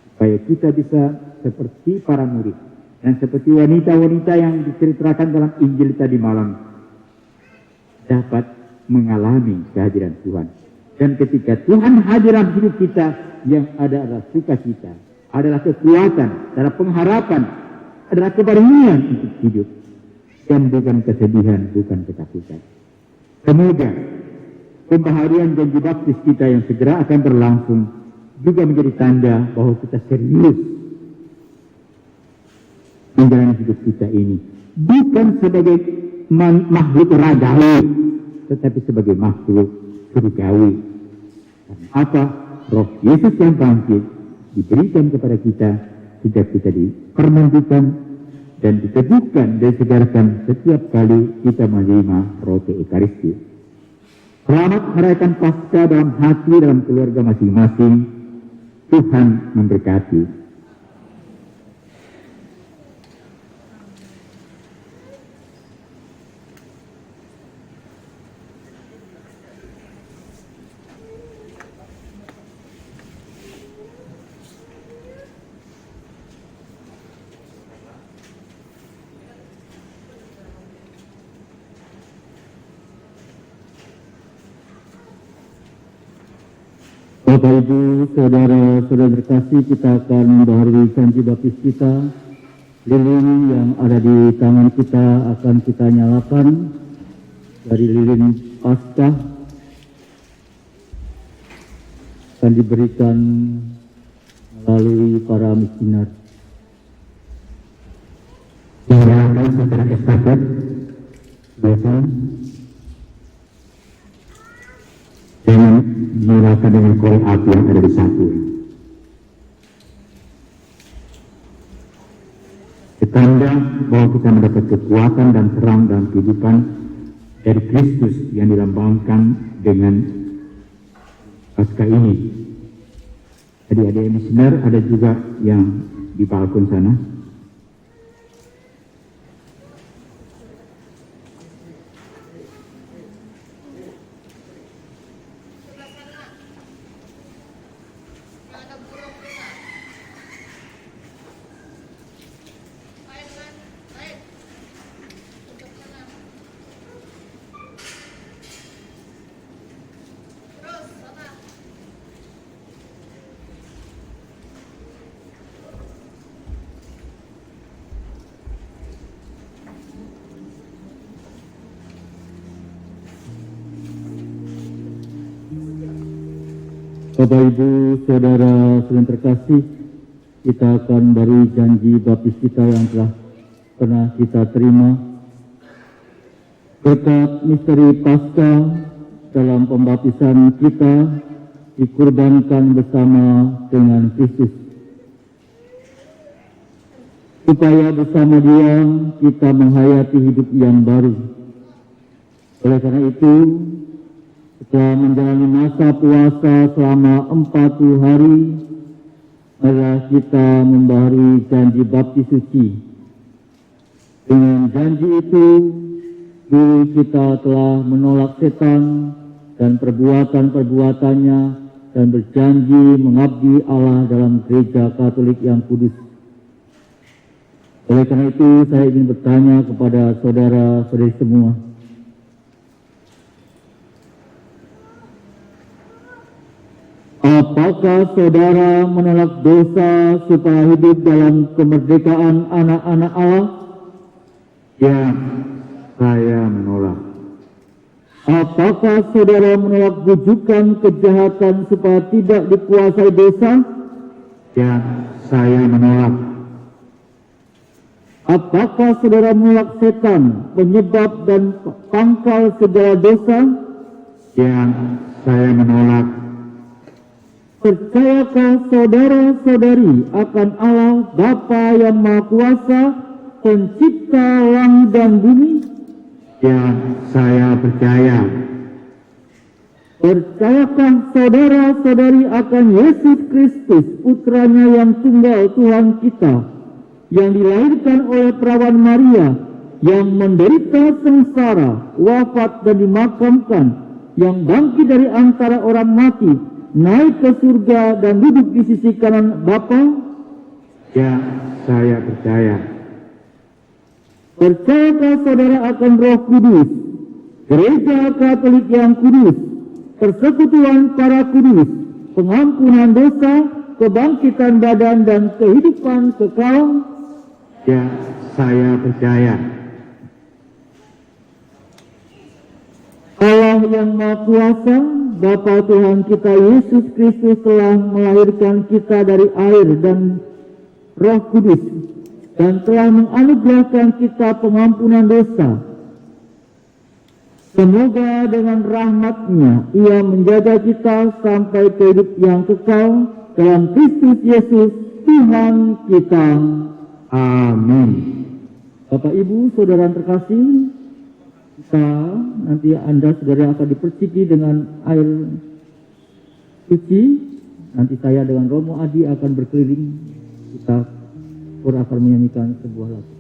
supaya kita bisa seperti para murid dan seperti wanita-wanita yang diceritakan dalam Injil tadi malam, dapat mengalami kehadiran Tuhan. Dan ketika Tuhan hadir dalam hidup kita, yang ada adalah sukacita, adalah kekuatan, adalah pengharapan, adalah kebahagiaan untuk hidup, dan bukan kesedihan, bukan ketakutan. Semoga pembaharuan janji baptis kita yang segera akan berlangsung juga menjadi tanda bahwa kita serius menjalani hidup kita ini, bukan sebagai makhluk ragawi, tetapi sebagai makhluk surgawi. Apa? Roh Yesus yang bangkit diberikan kepada kita sejak kita dipermandikan dan diteguhkan dan disegarkan setiap kali kita menerima roti Ekaristi. Selamat merayakan Paskah dalam hati, dalam keluarga masing-masing. Tuhan memberkati. Bapak Ibu, saudara-saudara terkasih, kita akan membaharui janji baptis kita. Lilin yang ada di tangan kita akan kita nyalakan dari lilin Paskah, akan diberikan melalui para misioner. Dinyalakan secara estafet, biasa. Jangan dinyalakan dengan korek api yang ada di saku. Tanda bahwa kita mendapat kekuatan dan terang dalam kehidupan dari Kristus yang dilambangkan dengan Paskah ini. Jadi ada misioner, ada juga yang di balkon sana. Bapak Ibu, saudara-saudara terkasih, kita akan beri janji baptis kita yang telah pernah kita terima. Berkat misteri Paskah dalam pembaptisan kita dikurbankan bersama dengan Kristus, supaya bersama Dia kita menghayati hidup yang baru. Oleh karena itu, setelah menjalani masa puasa selama 40 hari, marilah kita membaharui janji baptis suci. Dengan janji itu, dulu kita telah menolak setan dan perbuatan-perbuatannya dan berjanji mengabdi Allah dalam gereja Katolik yang kudus. Oleh karena itu, saya ingin bertanya kepada saudara-saudari semua, apakah saudara menolak dosa supaya hidup dalam kemerdekaan anak-anak Allah? Ya, saya menolak. Apakah saudara menolak bujukan kejahatan supaya tidak dikuasai dosa? Ya, saya menolak. Apakah saudara menolak setan, penyebab dan pangkal segala dosa? Ya, saya menolak. Percayakah saudara-saudari akan Allah Bapa yang Maha Kuasa, pencipta langit dan bumi? Ya, saya percaya. Percayakah saudara-saudari akan Yesus Kristus, putranya yang tunggal Tuhan kita, yang dilahirkan oleh perawan Maria, yang menderita sengsara, wafat dan dimakamkan, yang bangkit dari antara orang mati, naik ke surga dan duduk di sisi kanan Bapa? Ya, saya percaya. Percayakah saudara akan Roh Kudus, gereja Katolik yang kudus, persekutuan para kudus, pengampunan dosa, kebangkitan badan dan kehidupan kekal? Ya, saya percaya. Allah yang Maha Kuasa, Bapa Tuhan kita Yesus Kristus telah melahirkan kita dari air dan Roh Kudus dan telah menganugerahkan kita pengampunan dosa. Semoga dengan rahmat-Nya Ia menjaga kita sampai ke hidup yang kekal dalam Kristus Yesus Tuhan kita. Amin. Bapak Ibu, saudara terkasih, kita nanti Anda saudara akan diperciki dengan air suci. Nanti saya dengan Romo Adi akan berkeliling. Kita akan menyanyikan sebuah lagu.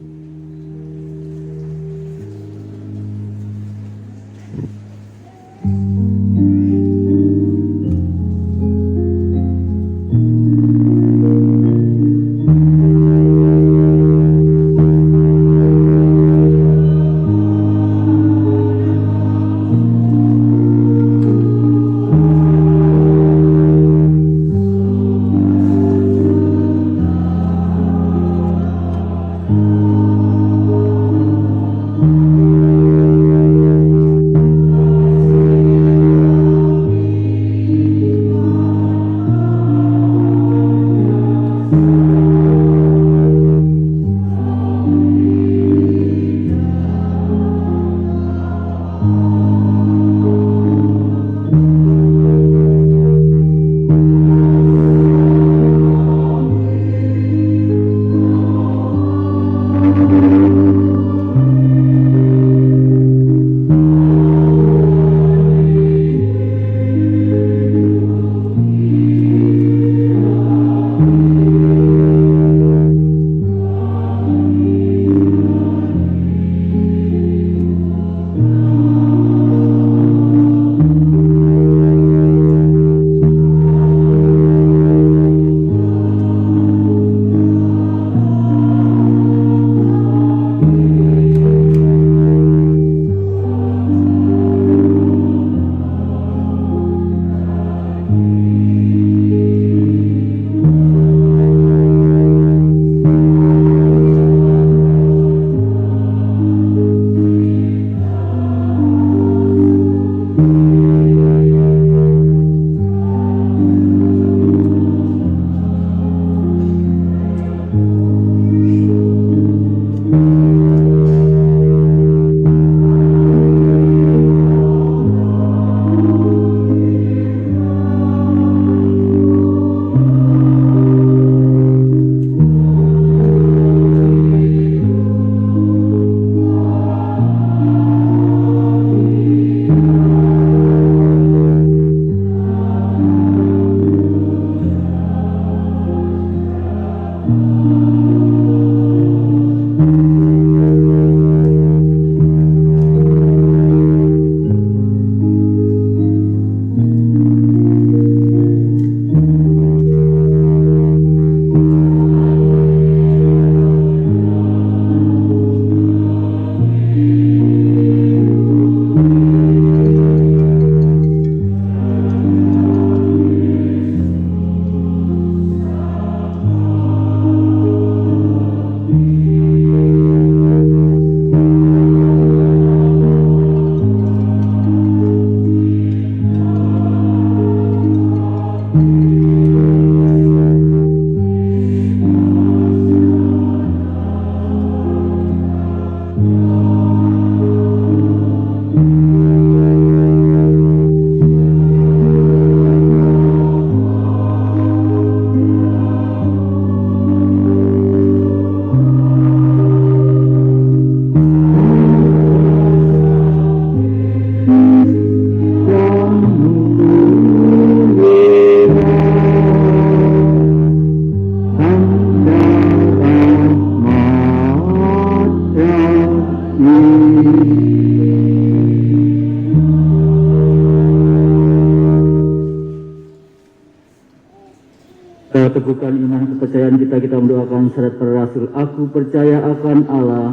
Marilah teguhkan iman kepercayaan kita mendoakan syarat para rasul. Aku percaya akan Allah,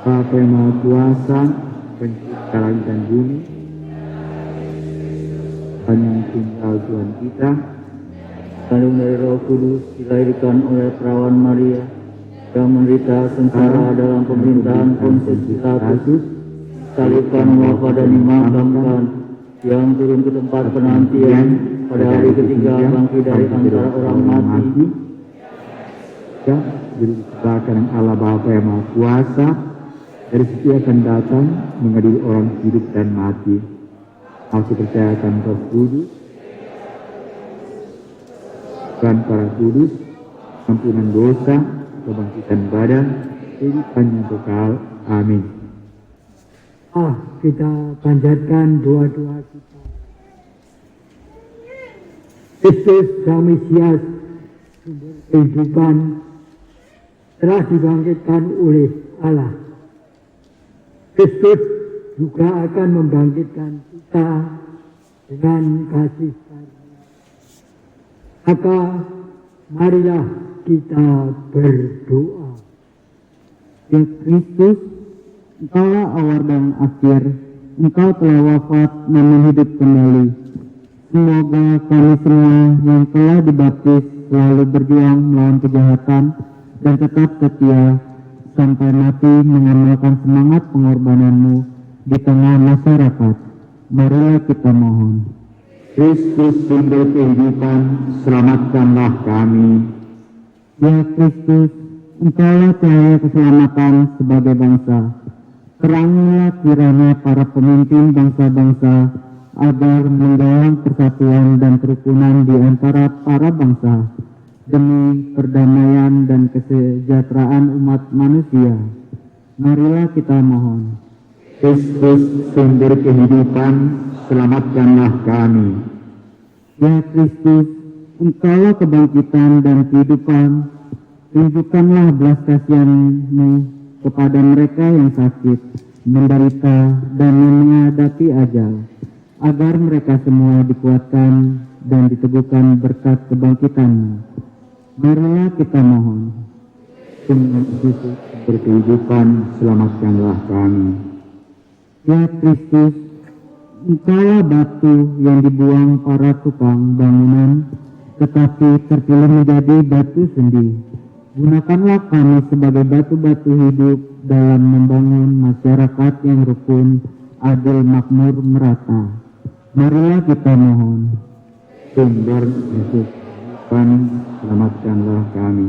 Bapa yang Maha Kuasa, pencipta langit dan bumi, dan yang tunggal Tuhan kita, kandung dari Roh Kudus, dilahirkan oleh perawan Maria, yang menderita sengsara dalam pemerintahan Pontius Pilatus, disalibkan, wafat dan dimakamkan, yang turun ke tempat penantian, pada hari ketiga bangkit dari antara orang mati, ya, disebarkan Allah Bapa yang Maha Kuasa, dari situ akan datang mengadili orang hidup dan mati. Aku percayakan Roh Kudus dan para kudus, ampunan dosa, kebangkitan badan, kehidupan yang kekal. Amin. Kita panjatkan doa-doa kita. Kristus Sang Mesias, sumber kehidupan, telah dibangkitkan oleh Allah. Kristus juga akan membangkitkan kita dengan kasih karunia. Maka marilah kita berdoa. Ya Kristus, Engkaulah awal dan akhir, Engkau telah wafat namun hidup kembali. Semoga kami semua yang telah dibaptis selalu berjuang melawan kejahatan dan tetap setia sampai mati mengamalkan semangat pengorbanan-Mu di tengah masyarakat. Marilah kita mohon. Kristus sumber kehidupan, selamatkanlah kami. Ya Kristus, Engkaulah cahaya keselamatan sebagai bangsa. Terangilah kiranya para pemimpin bangsa-bangsa agar menggalang persatuan dan kerukunan di antara para bangsa demi perdamaian dan kesejahteraan umat manusia. Marilah kita mohon. Kristus sumber kehidupan, selamatkanlah kami. Ya Kristus, Engkaulah kebangkitan dan kehidupan. Tunjukkanlah belas kasihan-Mu kepada mereka yang sakit, menderita, dan menghadapi ajal, agar mereka semua dikuatkan dan diteguhkan berkat kebangkitan-Mu. Marilah kita mohon. Kristus berkehidupan, selamatkanlah kami. Ya Kristus, Engkaulah batu yang dibuang para tukang bangunan, tetapi terpilih menjadi batu sendi. Gunakanlah kami sebagai batu-batu hidup dalam membangun masyarakat yang rukun, adil, makmur, merata. Marilah kita mohon. Sumber Yesus, selamatkanlah kami.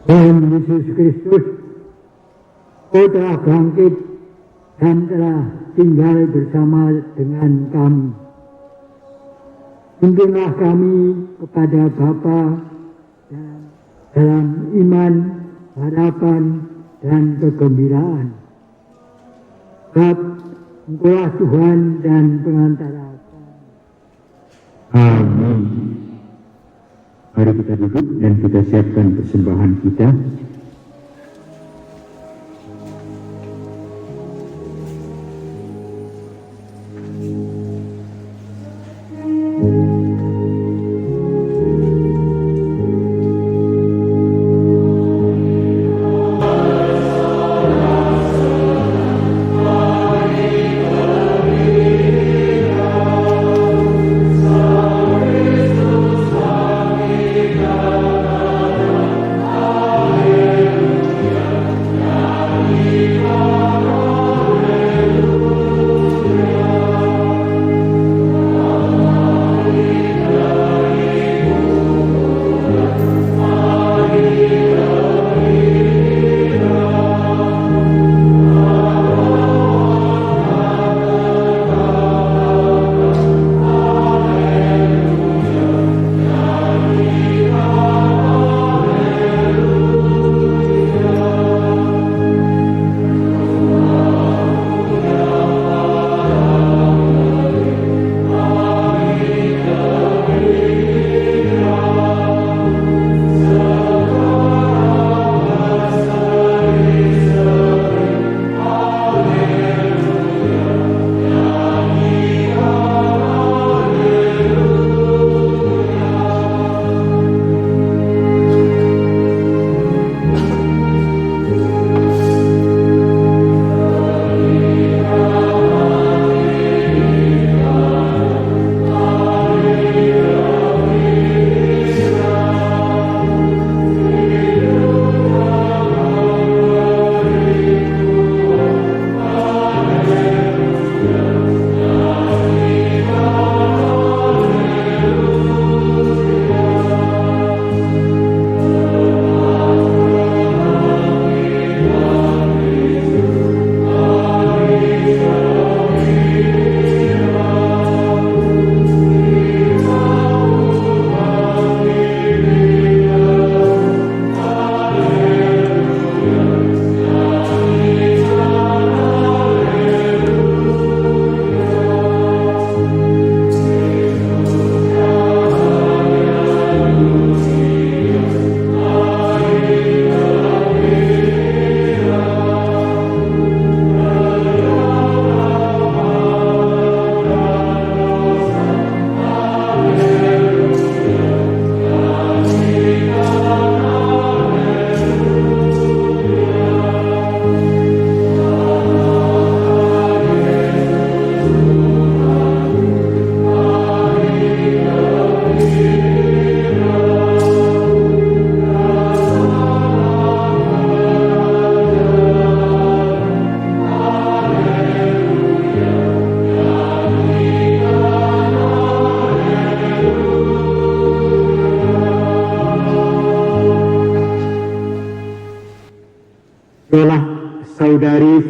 Tuhan Yesus Kristus, Kau telah bangkit dan telah tinggal bersama dengan kami. Tuntunlah kami kepada Bapa dalam iman, harapan, dan kegembiraan. Sebab Engkaulah Tuhan dan pengantara kami. Amin. Mari kita duduk dan kita siapkan persembahan kita. Amin.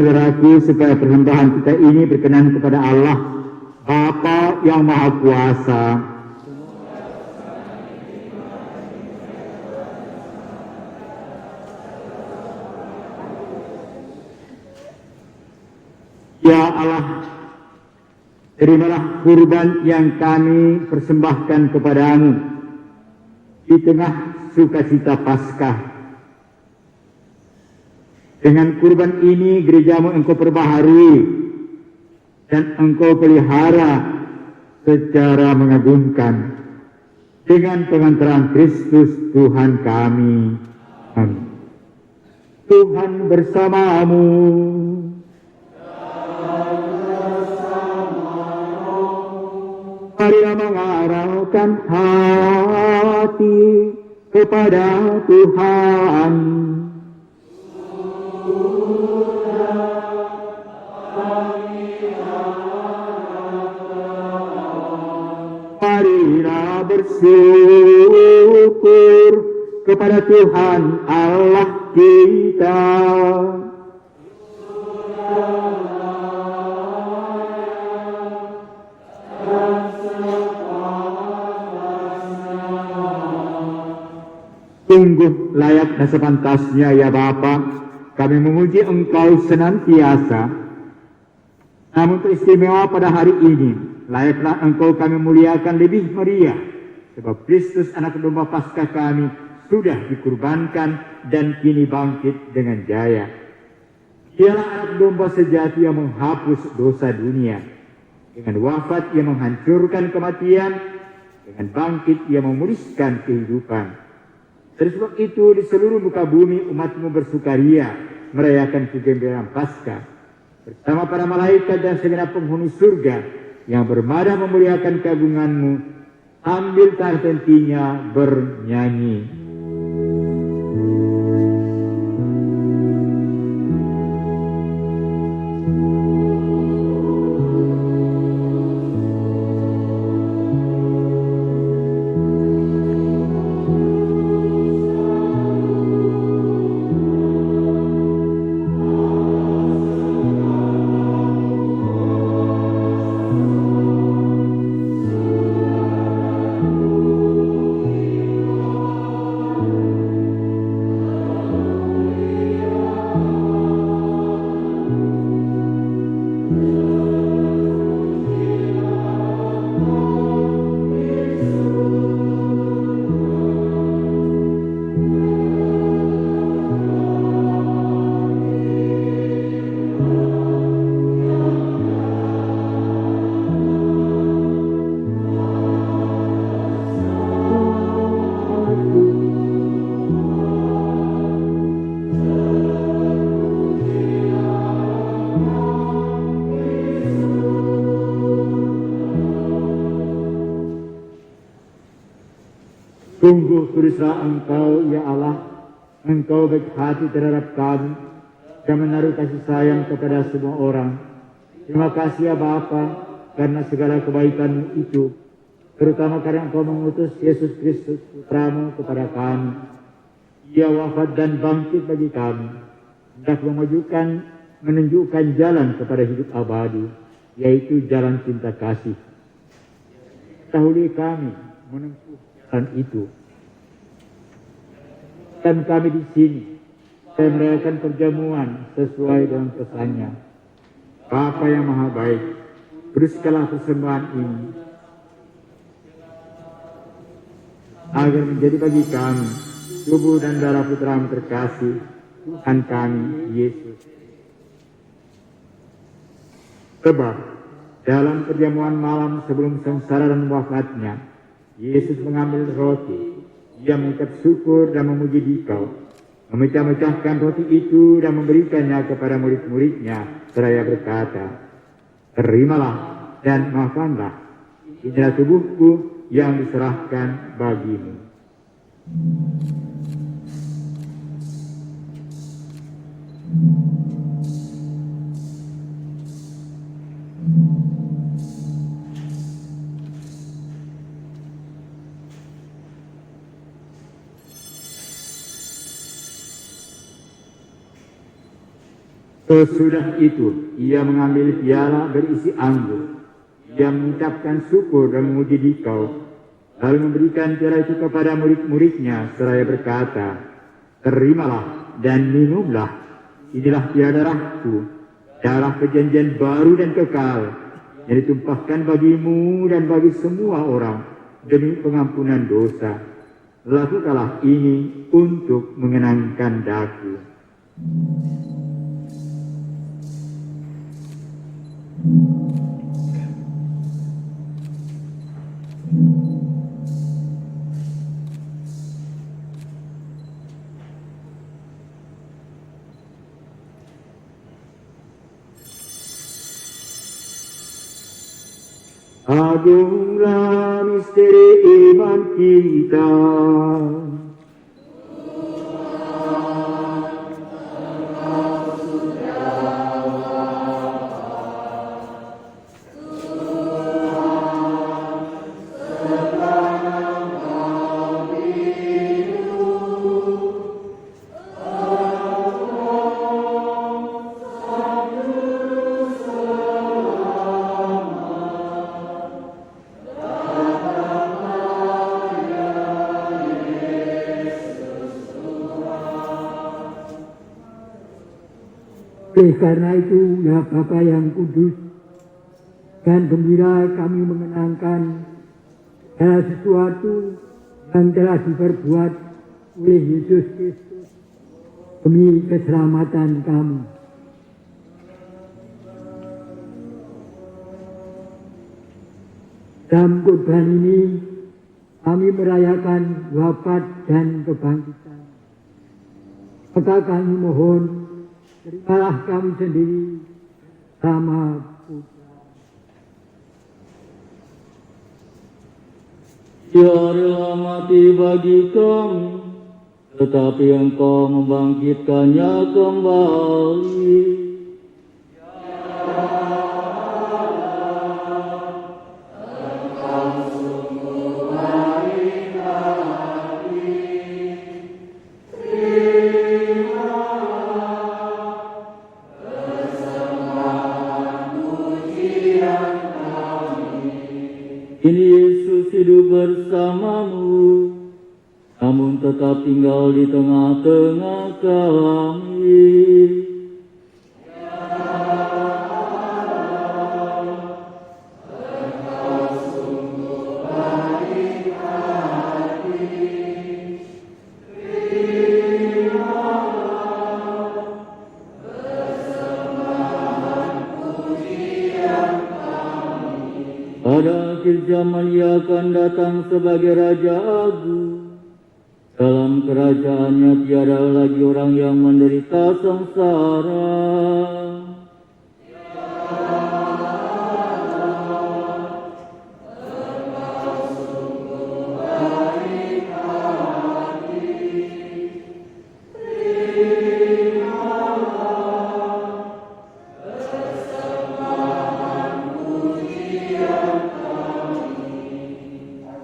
saudaraku, supaya persembahan kita ini berkenan kepada Allah, Bapa yang Maha Kuasa. Ya Allah, terimalah kurban yang kami persembahkan kepadamu di tengah sukacita Paskah. Dengan kurban ini gerejamu engkau perbaharui dan engkau pelihara secara mengagumkan dengan pengantaran Kristus Tuhan kami. Amin. Tuhan bersamamu. Marilah mengarahkan hati kepada Tuhan. Marilah bersyukur kepada Tuhan Allah kita. Sungguh layak dan sepantasnya ya Bapa, kami memuji Engkau senantiasa. Namun teristimewa pada hari ini, layaklah Engkau kami muliakan lebih meriah, sebab Kristus anak domba Paskah kami sudah dikurbankan dan kini bangkit dengan jaya. Dialah anak domba sejati yang menghapus dosa dunia. Dengan wafat ia menghancurkan kematian, dengan bangkit ia memulihkan kehidupan. Dari sebab itu di seluruh muka bumi umatmu bersukaria merayakan kegembiraan Paskah bersama para malaikat dan segenap penghuni surga yang bermadah memuliakan keagunganmu sambil tak hentinya bernyanyi. Sungguh kuduslah Engkau, ya Allah, Engkau baik hati terhadap kami dan menaruh kasih sayang kepada semua orang. Terima kasih ya Bapa, karena segala kebaikan-Mu itu, terutama karena Engkau mengutus Yesus Kristus Putramu kepada kami. Ia wafat dan bangkit bagi kami, hendak menunjukkan jalan kepada hidup abadi, yaitu jalan cinta kasih. Dahului kami menempuh jalan itu. Dan kami di sini, saya merayakan perjamuan sesuai dengan pesannya. Bapa yang Maha Baik, kuduskanlah persembahan ini agar menjadi bagi kami tubuh dan darah Putra-Mu terkasih, Tuhan kami Yesus. Sebab dalam perjamuan malam sebelum sengsara dan wafatnya, Yesus mengambil roti, ia mengucap syukur dan memuji Dikau, memecah-mecahkan roti itu dan memberikannya kepada murid-muridnya, seraya berkata, "Terimalah dan makanlah, inilah tubuhku yang diserahkan bagimu." Sesudah itu, ia mengambil piala berisi anggur. Ia mengucapkan syukur dan memuji dikau, lalu memberikan piala itu kepada murid-muridnya seraya berkata, "Terimalah dan minumlah, inilah piala darahku, darah perjanjian baru dan kekal, yang ditumpahkan bagimu dan bagi semua orang demi pengampunan dosa. Lakukanlah ini untuk mengenangkan daku." Agunglah misteri iman kita. Oleh karena itu, ya Bapa yang kudus, dan gembira kami mengenangkan segala sesuatu yang telah diperbuat oleh Yesus Kristus demi keselamatan kami. Dalam kurban ini, kami merayakan wafat dan kebangkitan. Maka kami mohon, terimalah kami sendiri sama Putra. Ia rela mati bagi kami, tetapi Engkau membangkitkannya kembali. Kini Yesus hidup bersamamu, namun tetap tinggal di tengah-tengah kami. Pada akhir zaman Ia akan datang sebagai Raja Agung. Dalam kerajaannya tiada lagi orang yang menderita sengsara.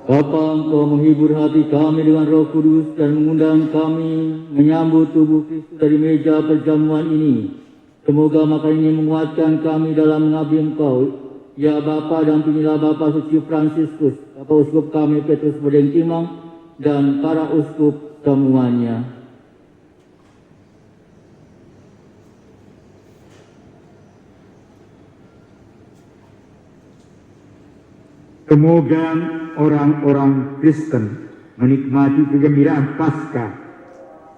Bapa, Engkau menghibur hati kami dengan Roh Kudus dan mengundang kami menyambut tubuh Kristus dari meja perjamuan ini. Semoga makan ini menguatkan kami dalam mengabdi Engkau. Ya Bapa, dampingilah Bapa Suci Fransiskus, Bapa Uskup kami Petrus Bedeng Timang, dan para uskup semuanya. Semoga orang-orang Kristen menikmati kegembiraan Paskah,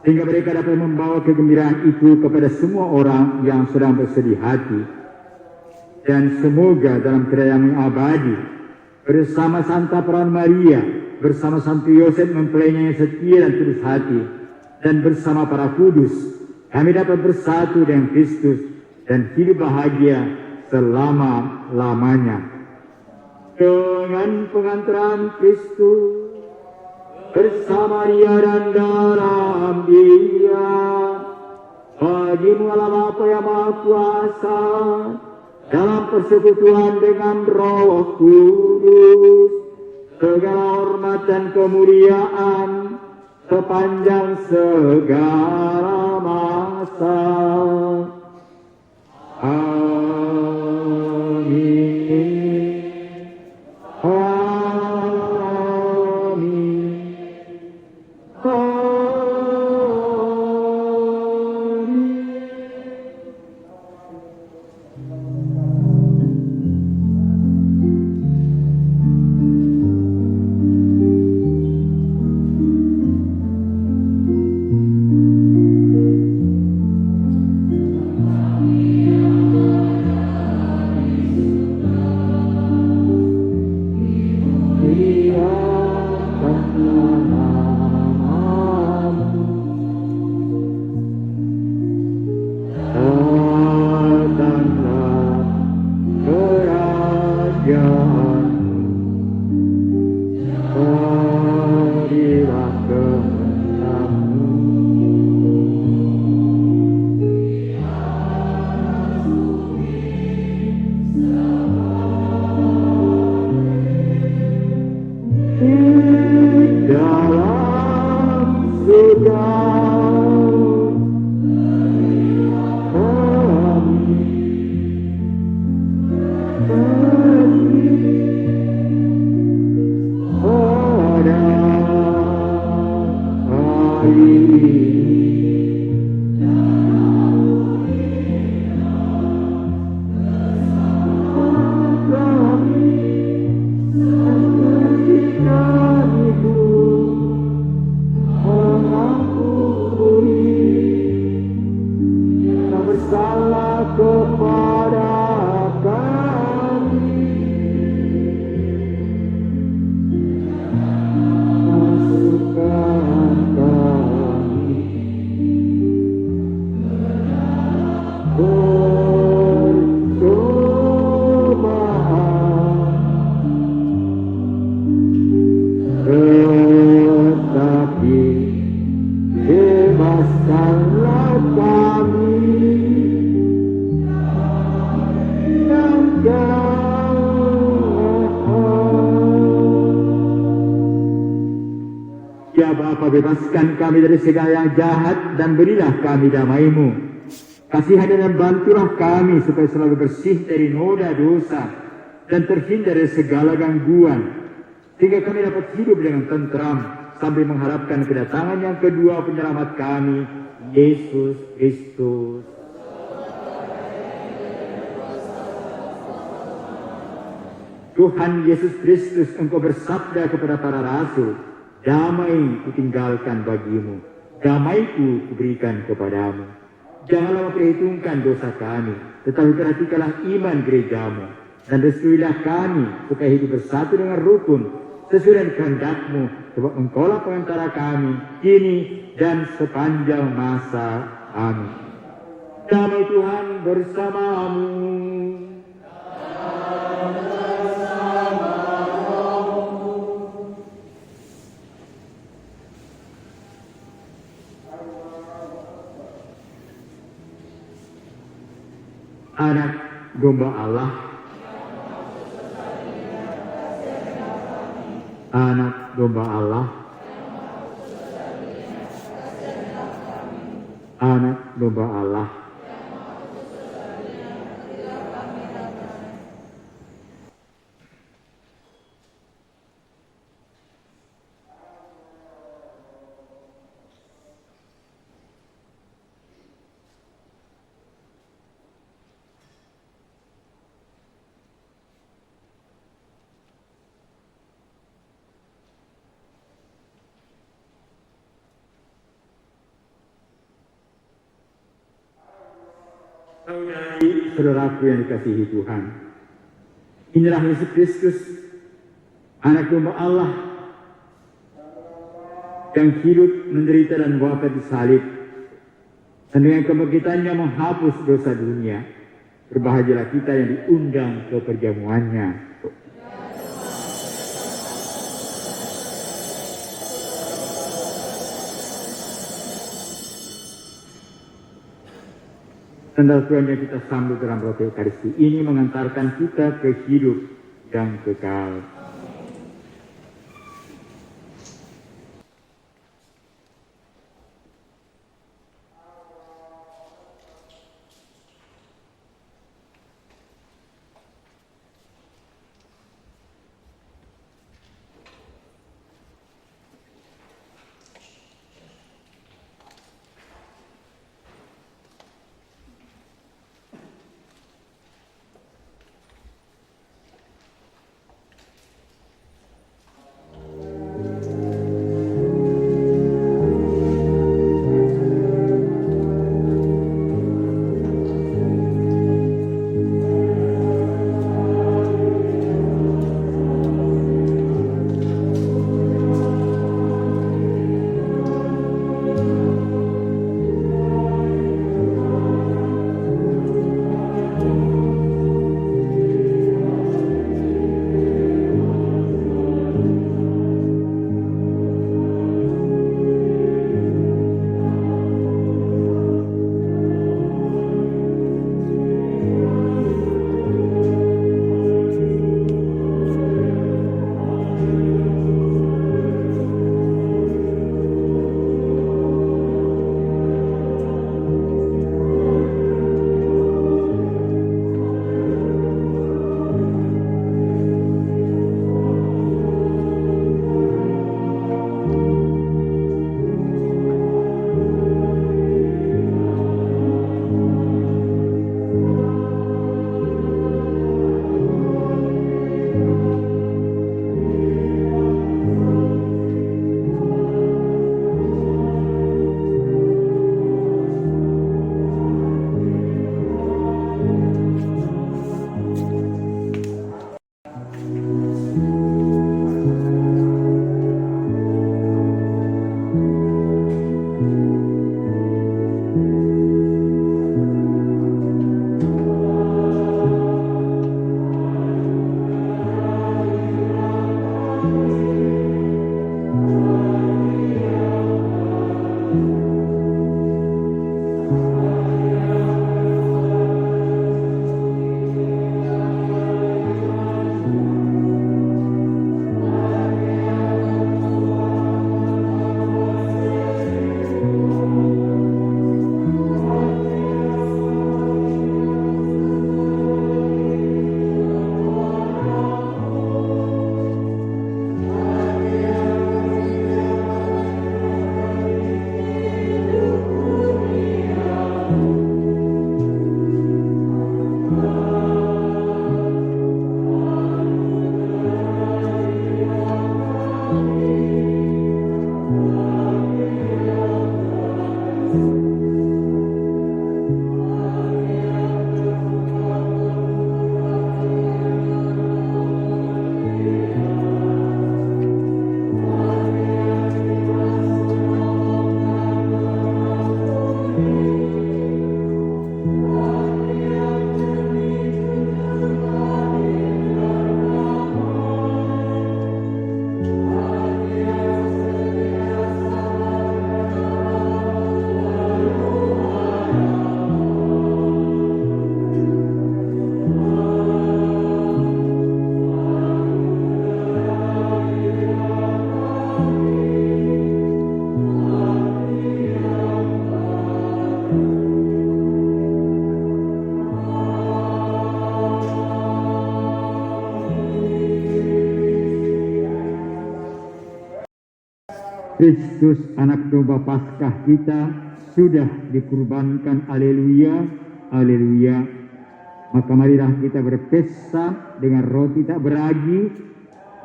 sehingga mereka dapat membawa kegembiraan itu kepada semua orang yang sedang bersedih hati. Dan semoga dalam kerajaan yang abadi, bersama Santa Perawan Maria, bersama Santo Yosef mempelainya yang setia dan tulus hati, dan bersama para kudus, kami dapat bersatu dengan Kristus dan hidup bahagia selama-lamanya. Dengan pengantaran Kristus, bersama Dia dan dalam Dia, bagimu Allah Bapa yang Maha Kuasa, dalam persekutuan dengan Roh Kudus, segala hormat dan kemuliaan sepanjang segala masa. Ya Bapa, bebaskan kami dari segala yang jahat dan berilah kami damai-Mu. Kasihan dan bantulah kami supaya selalu bersih dari noda dosa dan terhindar dari segala gangguan, sehingga kami dapat hidup dengan tentram sambil mengharapkan kedatangan yang kedua penyelamat kami, Yesus Kristus. Tuhan Yesus Kristus, Engkau bersabda kepada para rasul, damai kutinggalkan bagimu, damaiku kuberikan kepadamu. Janganlah memperhitungkan dosa kami, tetapi perhatikanlah iman gerejamu, dan restuilah kami supaya hidup bersatu dengan rukun, sesuai dengan kehendak-Mu, sebab Engkaulah pengantara kami, kini dan sepanjang masa. Amin. Damai Tuhan bersamamu. Anak domba Allah, anak domba Allah, anak domba Allah. Saudaraku yang dikasihi Tuhan, inilah Yesus Kristus, anak domba Allah yang hidup, menderita dan wafat di salib, dan dengan kebangkitannya menghapus dosa dunia. Berbahagialah kita yang diundang ke perjamuannya. Tanda Tuhan yang kita sambut dalam roti Ekaristi ini mengantarkan kita ke hidup yang kekal. Kristus anak domba Paskah kita sudah dikurbankan. Haleluya, haleluya. Maka marilah kita berpesta dengan roti tak beragi,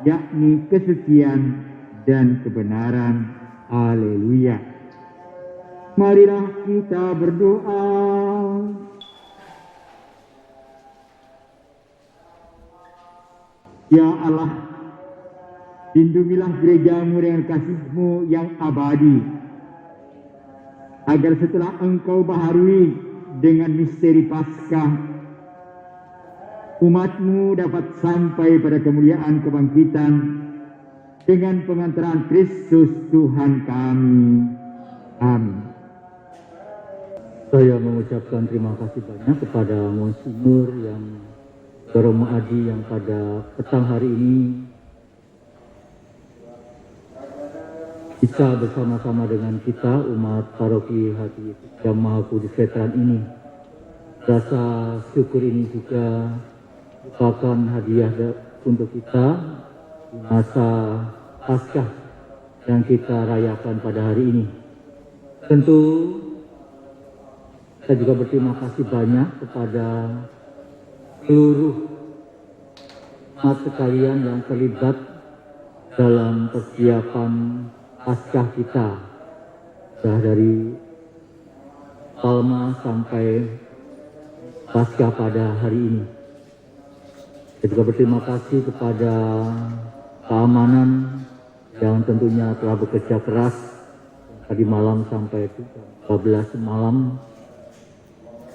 yakni kesucian dan kebenaran. Haleluya. Marilah kita berdoa. Ya Allah, lindungilah gerejamu dengan kasih-Mu yang abadi, agar setelah Engkau baharui dengan misteri Paskah, umat-Mu dapat sampai pada kemuliaan kebangkitan dengan pengantaran Kristus Tuhan kami. Amin. Saya mengucapkan terima kasih banyak kepada Monsinyur yang Romo Adi yang pada petang hari ini bisa bersama-sama dengan kita umat paroki Hati Yesus yang Maha Kudus Veteran ini. Rasa syukur ini juga merupakan hadiah untuk kita di masa Paskah yang kita rayakan pada hari ini. Tentu saya juga berterima kasih banyak kepada seluruh umat sekalian yang terlibat dalam persiapan Paskah kita, sudah dari Palma sampai Paskah pada hari ini. Saya juga berterima kasih kepada keamanan yang tentunya telah bekerja keras tadi malam sampai 12 malam,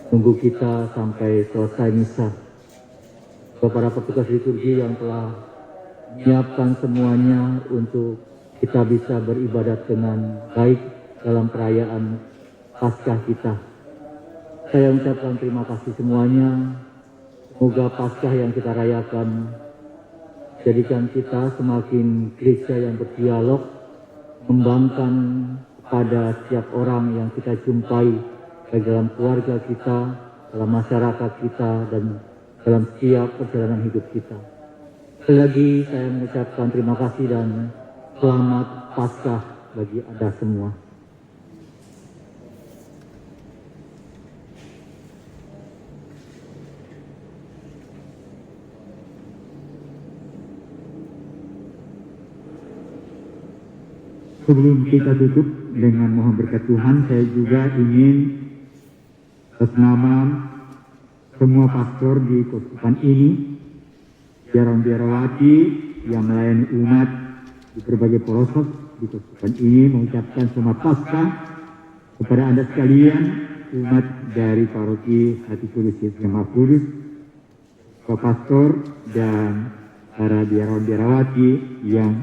tunggu kita sampai selesai misa. Kepada petugas liturgi yang telah menyiapkan semuanya untuk kita bisa beribadat dengan baik dalam perayaan Paskah kita. Saya ucapkan terima kasih semuanya. Semoga Paskah yang kita rayakan jadikan kita semakin gereja yang berdialog, membangkang kepada setiap orang yang kita jumpai, baik dalam keluarga kita, dalam masyarakat kita, dan dalam setiap perjalanan hidup kita. Sekali lagi saya mengucapkan terima kasih dan selamat Paskah bagi Anda semua. Sebelum kita tutup dengan mohon berkat Tuhan, saya juga ingin atas nama semua pastor di keuskupan ini, biarawati yang melayani umat di berbagai pelosok di keuskupan ini, mengucapkan selamat Paskah kepada Anda sekalian, umat dari paroki Hati Kudus Yesus yang Maha Kudus, Pak Pastor dan para biarawati yang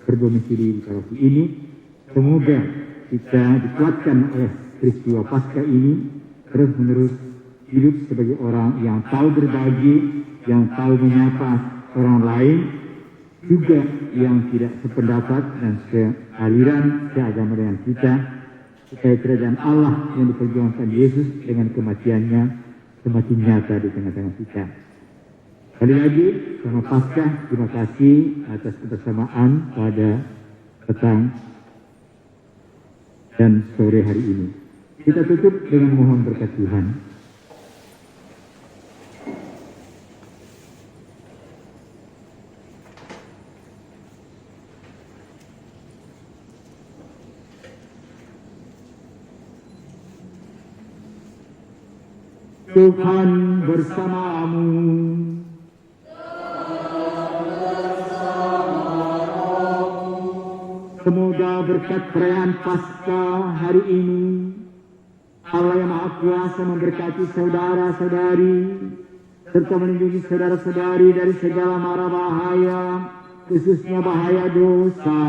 berdomisili di paroki ini. Semoga kita dikuatkan oleh peristiwa Paskah ini, terus menerus hidup sebagai orang yang tahu berbagi, yang tahu menyapa orang lain, juga yang tidak sependapat dan sealiran seagama dengan kita, supaya kerajaan Allah yang diperjuangkan Yesus dengan kematiannya semakin nyata di tengah-tengah kita. Sekali lagi, selamat Paskah. Terima kasih atas kebersamaan pada petang dan sore hari ini. Kita tutup dengan mohon berkat Tuhan. Tuhan bersamamu. Semoga berkat perayaan Paskah hari ini, Allah yang Maha Kuasa memberkati saudara-saudari, serta melindungi saudara-saudari dari segala mara bahaya, khususnya bahaya dosa.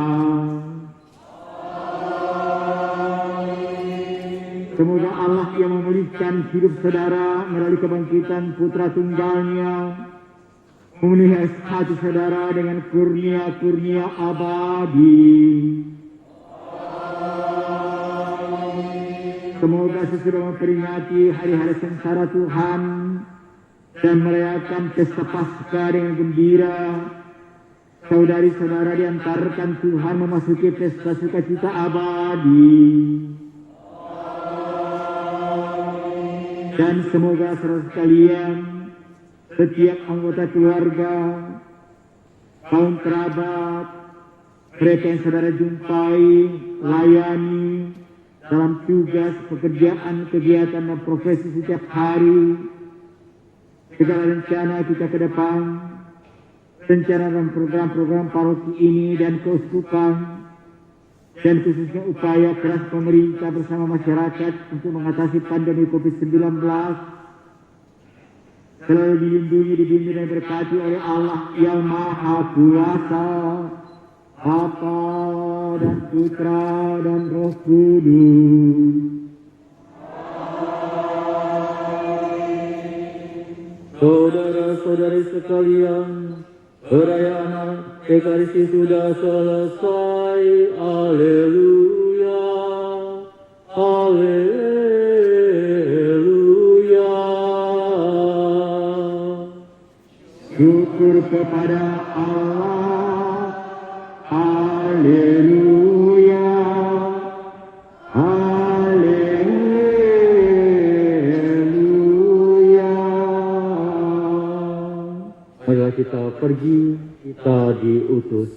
Semoga Allah yang memulihkan hidup saudara melalui kebangkitan Putra Tunggalnya, memenuhi hati saudara dengan kurnia-kurnia abadi. Semoga sesudah memperingati hari-hari sengsara Tuhan dan merayakan pesta Paskah dengan gembira, saudari-saudara diantarkan Tuhan memasuki pesta sukacita abadi. Dan semoga saudara sekalian, setiap anggota keluarga, kaum kerabat, mereka yang saudara jumpai, layani dalam tugas, pekerjaan, kegiatan, dan profesi setiap hari, segala rencana kita ke depan, rencana dan program-program paroki ini dan keuskupan, dan khususnya upaya keras pemerintah bersama masyarakat untuk mengatasi pandemi COVID-19, selalu dilindungi, dibimbing dan berkati oleh Allah yang Maha Kuasa, Bapa dan Putra dan Roh Kudus. Saudara-saudari sekalian, perayaan Ekaristi sudah selesai. Haleluya, haleluya. Syukur kepada Allah. Haleluya, haleluya. Marilah kita pergi, kita diutus.